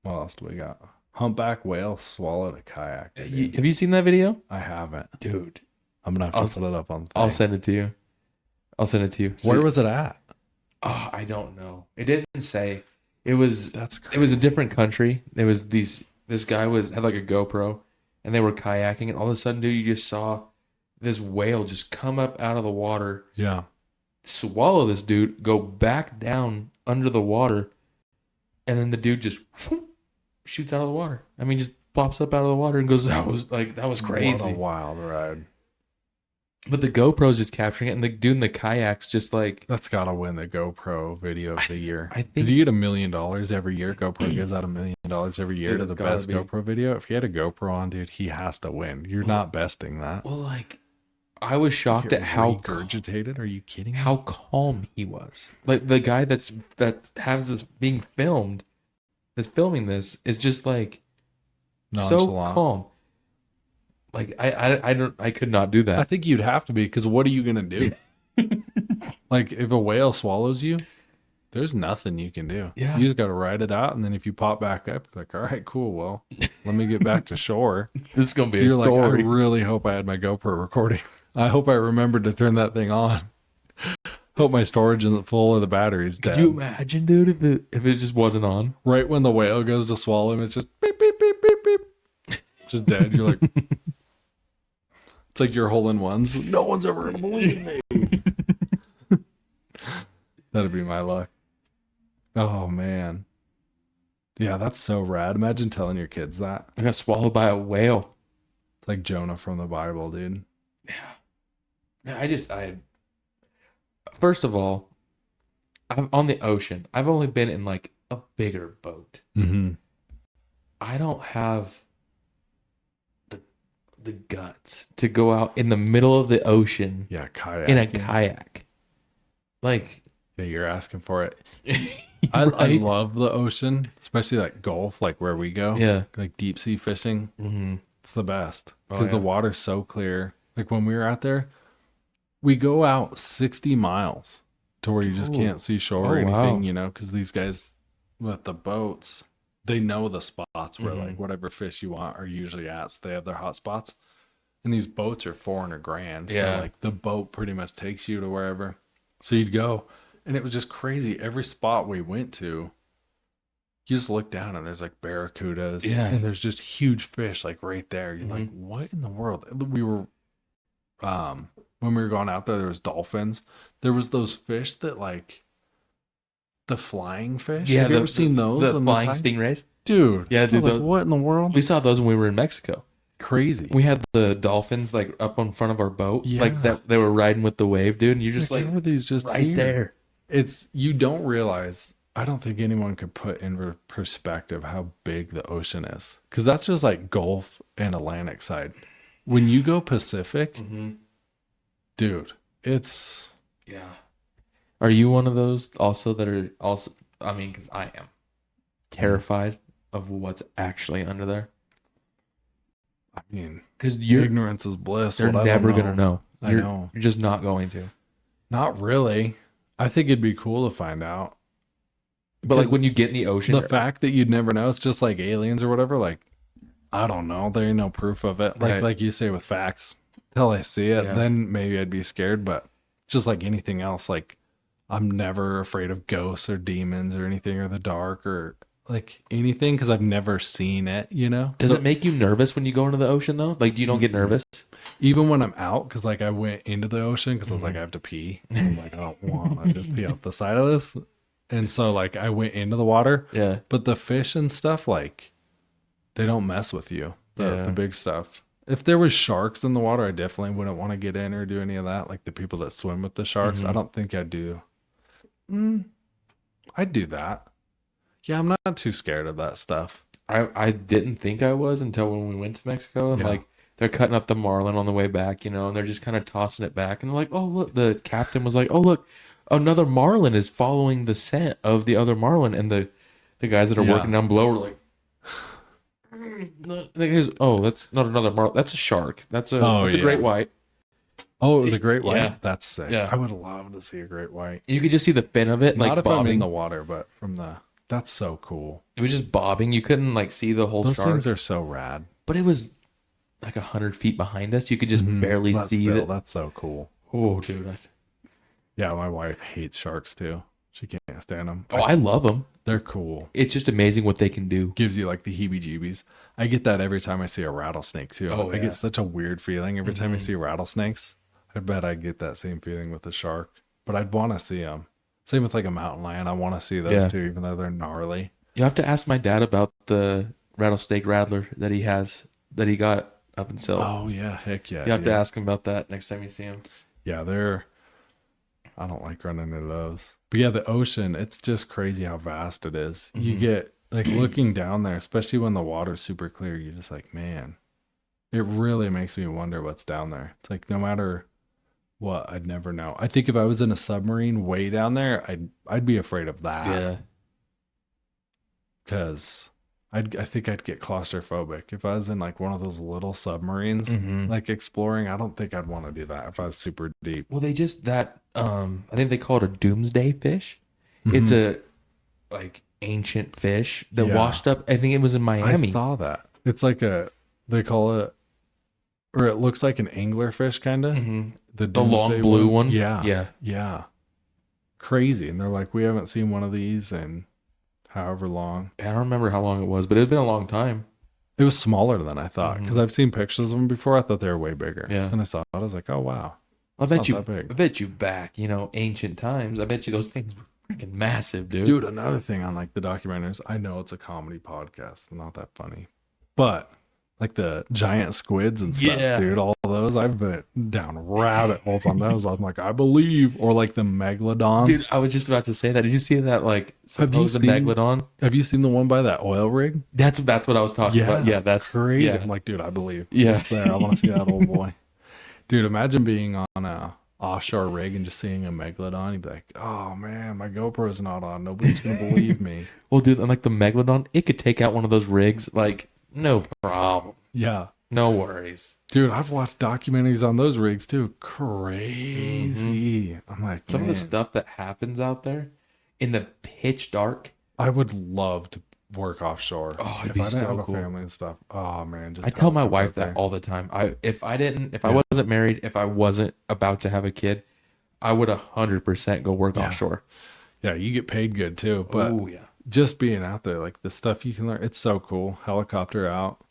What else do we got? Humpback whale swallowed a kayak. Have you seen that video? I haven't. Dude. I'm gonna have to put it up on. I'll send it to you. Where was it at? Oh, I don't know. It didn't say. It was That's crazy. It was a different country. There was this guy had like a GoPro and they were kayaking, and all of a sudden, dude, you just saw this whale just come up out of the water, Yeah. swallow this dude, go back down under the water, and then the dude just shoots out of the water. I mean, just pops up out of the water and goes, that was crazy. What a wild ride. But the GoPro's just capturing it, and the dude in the kayak's just like, That's gotta win the GoPro video of the year. I think- Because you get $1 million every year. GoPro gives out $1 million every year Dude, to it's the gotta best be. GoPro video. If he had a GoPro on, dude, he has to win. You're not besting that. well, like, I was shocked Get at how regurgitated. Are you kidding me? how calm he was. Like the guy that has this being filmed, that's filming this, is just like so Nonchalant. calm. Like I could not do I that. think you'd have to be, because what are you gonna do? Like if a whale swallows you, there's nothing you can do. Yeah. You just gotta ride it out, and then if you pop back up, you're like, all right, cool. Well, let me get back to shore. This is gonna be a You're like, story. I really hope I had my GoPro recording. I hope I remembered to turn that thing on. Hope my storage isn't full or the battery's dead. Could you imagine, dude, if it just wasn't on? Right when the whale goes to swallow him, it's just beep, beep, beep, beep, beep. Just dead. You're like, it's like your hole-in-ones. No one's ever going to believe me. That'd be my luck. Oh, man. Yeah, that's so rad. Imagine telling your kids that. I got swallowed by a whale. Like Jonah from the Bible, dude. First of all, I'm on the ocean. I've only been in like a bigger boat. Mm-hmm. I don't have the guts to go out in the middle of the ocean Yeah, kayak. in a kayak. Like, Yeah, you're asking for it. I right? love the ocean, especially like Gulf, like where we go. Yeah. Like deep sea fishing. Mm-hmm. It's the best Oh, because the yeah. water's so clear. Like when we were out there, we go out 60 miles to where you just Ooh. can't see shore Oh, or anything, wow. you know, because these guys with the boats, they know the spots where Mhm. like whatever fish you want are usually at. So they have their hot spots. And these boats are $400,000. Yeah. So like the boat pretty much takes you to wherever. So you'd go. And it was just crazy. Every spot we went to, you just look down and there's like barracudas. Yeah. And there's just huge fish like right there. You're Mhm. like, what in the world? We were, when we were going out there was dolphins. There was those fish that like, the flying fish. Yeah, Have you ever seen those? The on flying tide? stingrays. Dude. Yeah, I dude, was like, those- what in the world? We saw those when we were in Mexico. crazy. We had the dolphins like up in front of our boat, Yeah. like that. They were riding with the wave, dude. And you're just Like, like how are these just right here? there. It's, you don't realize, I don't think anyone could put in perspective how big the ocean is, because that's just like Gulf and Atlantic side. When you go Pacific, dude, it's, Yeah. Are you one of those also that are also? I mean, because I am terrified of what's actually under there. I mean, Because you're ignorance is bliss. You're What I don't never gonna know. I You're, know. You're just not going to. Not really. I think it'd be cool to find out. But like when you get in the ocean, The fact that you'd never know, it's just like aliens or whatever. Like, I don't know. There ain't no proof of it. Right. Like you say with facts, till I see it, Yeah. then maybe I'd be scared. But just like anything else, like I'm never afraid of ghosts or demons or anything or the dark or like anything because I've never seen it. You know? does So it make you nervous when you go into the ocean though? Like, you don't get nervous? even when I'm out, because like I went into the ocean because I was like I have to pee. And I'm like I don't want to just pee off the side of this. And so like I went into the water. Yeah. But the fish and stuff, like, they don't mess with you. Yeah. The big stuff. If there was sharks in the water, I definitely wouldn't want to get in or do any of that. Like the people that swim with the sharks, I don't think I'd do. I'd do that. Yeah, I'm not too scared of that stuff. I didn't think I was until when we went to Mexico and Yeah. like they're cutting up the marlin on the way back, you know, and they're just kind of tossing it back and they're like, oh look, the captain was like, oh look, another marlin is following the scent of the other marlin, and the guys that are working down below were like, and they goes, oh, that's not another marlin, that's a shark, that's a great white. Oh, it was a great white. Yeah. That's sick. Yeah. I would love to see a great white. You could just see the fin of it, like Not if bobbing. I'm in the water, but from the. That's so cool. It was just bobbing. You couldn't like see the whole Those shark, things are so rad. but it was like 100 feet behind us. You could just barely see it. That's so cool. Oh, dude. Yeah, my wife hates sharks too. She can't stand them. Oh, I love them. They're cool. It's just amazing what they can do. Gives you like the heebie-jeebies. I get that every time I see a rattlesnake too. Oh, I yeah. get such a weird feeling every time I see rattlesnakes. I bet I get that same feeling with a shark, but I'd want to see them. Same with like a mountain lion. I want to see those Yeah. too, even though they're gnarly. You have to ask my dad about the rattlesnake rattler that he has, that he got up in Sill. Oh yeah, heck yeah. You have dude. to ask him about that next time you see him. Yeah, I don't like running into those. But yeah, the ocean, it's just crazy how vast it is. You get like looking down there, especially when the water's super clear, you're just like, man, it really makes me wonder what's down there. It's like no matter what, I'd never know. I think if I was in a submarine way down there, I'd be afraid of that. Yeah. Because I think I'd get claustrophobic. If I was in like one of those little submarines, Mhm. like exploring, I don't think I'd want to do that if I was super deep. Well, they just, I think they call it a doomsday fish. It's a like ancient fish that Yeah. washed up. I think it was in Miami. I saw that. It's like they call it, or it looks like an anglerfish kind of. Mhm. The The long doomsday blue one? Yeah. Yeah. Yeah. Crazy. And they're like, we haven't seen one of these in however long. I don't remember how long it was, but it had been a long time. It was smaller than I thought because I've seen pictures of them before. I thought they were way bigger. Yeah. And I saw it. I was like, oh, wow. I bet not you, that big. I bet you back, ancient times. I bet you those things were freaking massive, dude. Dude, another thing on like the documentaries, I know it's a comedy podcast, not that funny, but like the giant squids and stuff, Yeah. dude, all those, I've been down rabbit holes on those. I'm like, I believe, or like the megalodons. Dude, I was just about to say that. Did you see that, like, Have you supposed seen- megalodon? Have you seen the one by that oil rig? That's what I was talking about. Yeah, that's crazy. Yeah. I'm like, dude, I believe. Yeah. It's there. I want to see that old boy. Dude, imagine being on a offshore rig and just seeing a megalodon. You'd be like, oh man, my GoPro's not on. Nobody's gonna believe me. Well, dude, and like the megalodon, it could take out one of those rigs, like, no problem. Yeah. No worries. Dude, I've watched documentaries on those rigs too. Crazy. I'm like, Some of man, the stuff that happens out there in the pitch dark. I would love to work offshore. Oh, it'd if be I didn't so have a cool. family and stuff. Oh man, just I tell my go wife out there. that all the time. If I wasn't married, if I wasn't about to have a kid, I would 100% go work offshore. Yeah, you get paid good too, but Oh, yeah. just being out there, like the stuff you can learn, it's so cool. Helicopter out.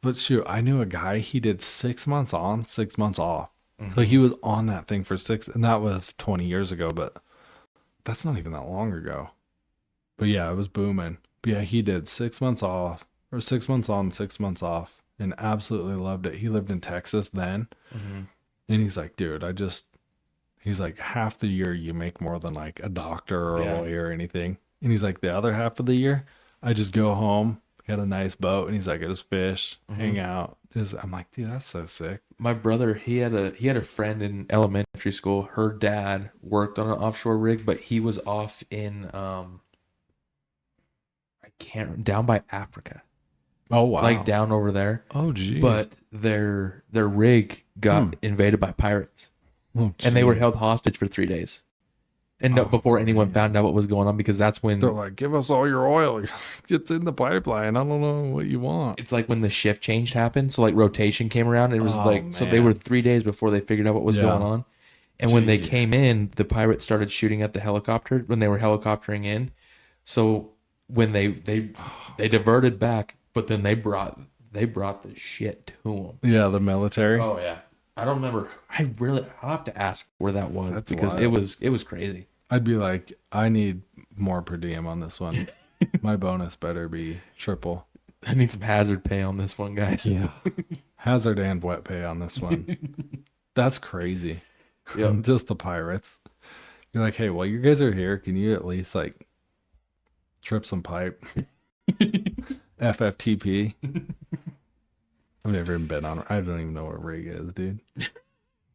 But shoot, I knew a guy, he did 6 months on, 6 months off. So he was on that thing for and that was 20 years ago, but that's not even that long ago. But yeah, it was booming. But yeah, he did 6 months off, or 6 months on, 6 months off. and absolutely loved it. He lived in Texas then. Mm-hmm. And he's like, dude, he's like, half the year you make more than like a doctor or a lawyer or anything. And he's like, the other half of the year, I just go home, get a nice boat. And he's like, I just fish, hang out. I'm like, dude, that's so sick. My brother, he had a friend in elementary school. Her dad worked on an offshore rig, but he was off in down by Africa. Oh wow. Like down over there. Oh geez. But their rig got invaded by pirates. Oh, and they were geez. held hostage for 3 days. And before anyone found out what was going on, because that's when They're like, give us all your oil. It's in the pipeline. I don't know what you want. it's like when the shift change happened. So like rotation came around. And it was so they man. were 3 days before they figured out what was going on. And when they came in, the pirates started shooting at the helicopter when they were helicoptering in. So when they diverted back, but then they brought the shit to them. Yeah, the military. Oh yeah, I don't remember. I'll have to ask where that was. That's because wild. it was crazy. I'd be like, I need more per diem on this one. My bonus better be triple. I need some hazard pay on this one, guys. Yeah. Hazard and wet pay on this one. That's crazy. Yep. Just the pirates. You're like, hey, while you guys are here, can you at least like trip some pipe? FFTP. I've never even been on. I don't even know what rig is, dude.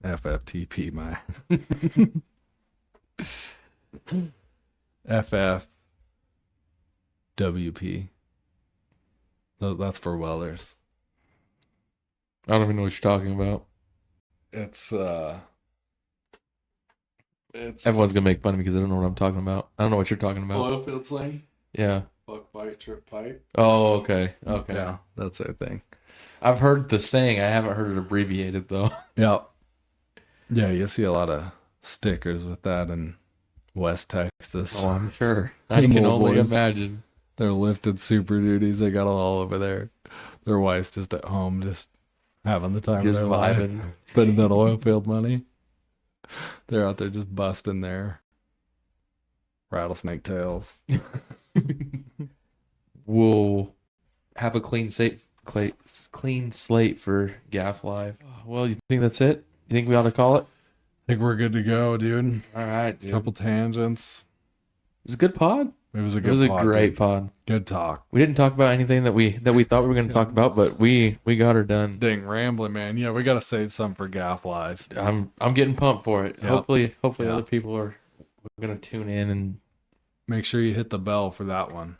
FFTP, my FFWP. That's for welders. I don't even know what you're talking about. It's Everyone's gonna make fun of me because I don't know what I'm talking about. I don't know what you're talking about. oil field slang. Yeah. Fuck pipe, trip pipe. Oh, okay. Okay. Yeah, that's their thing. I've heard the saying. I haven't heard it abbreviated though. Yeah. Yeah, you see a lot of stickers with that in West Texas. Oh, I'm sure. I Them can old only boys. imagine. They're lifted super duties. They got it all over there. Their wife's just at home, just having the time Just of their life, vibing. spending that oil field money. They're out there just busting their rattlesnake tails. We'll have a clean slate for GAF Live. Well, you think that's it? You think we ought to call it? I think we're good to go, dude. All right, dude. Couple tangents. It was a good pod. It was a It good was a pod, great dude. pod. Good talk. We didn't talk about anything that we thought we were going to talk about, but we got her done. Dang, rambling, man. Yeah, we got to save some for GAF Live. I'm getting pumped for it. Yep. Hopefully Yep. other people are going to tune in and Make sure you hit the bell for that one.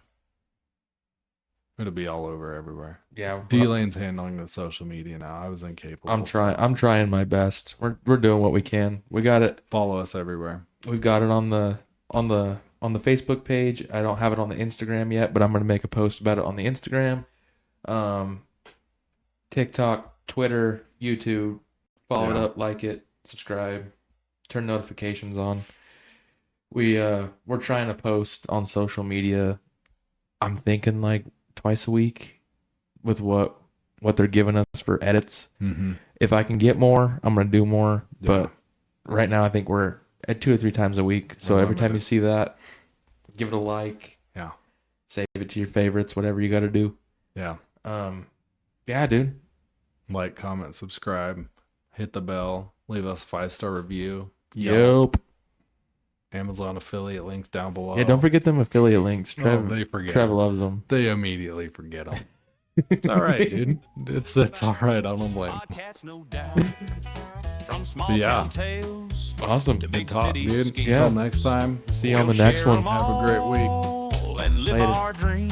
It'll be all over everywhere. yeah. D-Lane's handling the social media now. I was incapable. I'm trying my best. We're doing what we can. We got it. Follow us everywhere. We've got it on the Facebook page. I don't have it on the Instagram yet, but I'm going to make a post about it on the Instagram. TikTok, Twitter, YouTube. Follow it up, like it, subscribe, turn notifications on. We're trying to post on social media. I'm thinking like twice a week with what they're giving us for edits. Mm-hmm. If I can get more, I'm going to do more. Yeah. But right now I think we're at 2 or 3 times a week. So We're every time you limited. see that, give it a like. Yeah. Save it to your favorites, whatever you got to do. Yeah. Yeah, dude. Like, comment, subscribe, hit the bell, leave us a 5-star review. Yep. Amazon affiliate links down below. Yeah, don't forget them affiliate links. Trev, they forget. Trev loves them. They immediately forget them. It's all right, dude. It's all right. I don't blame. Podcasts, no doubt. From small Yeah. town tales Awesome. to big Talk, city dude. schemes. Yeah. Until next time. See you on the We'll next share one. 'em Have a great week. all And live Later. our dreams.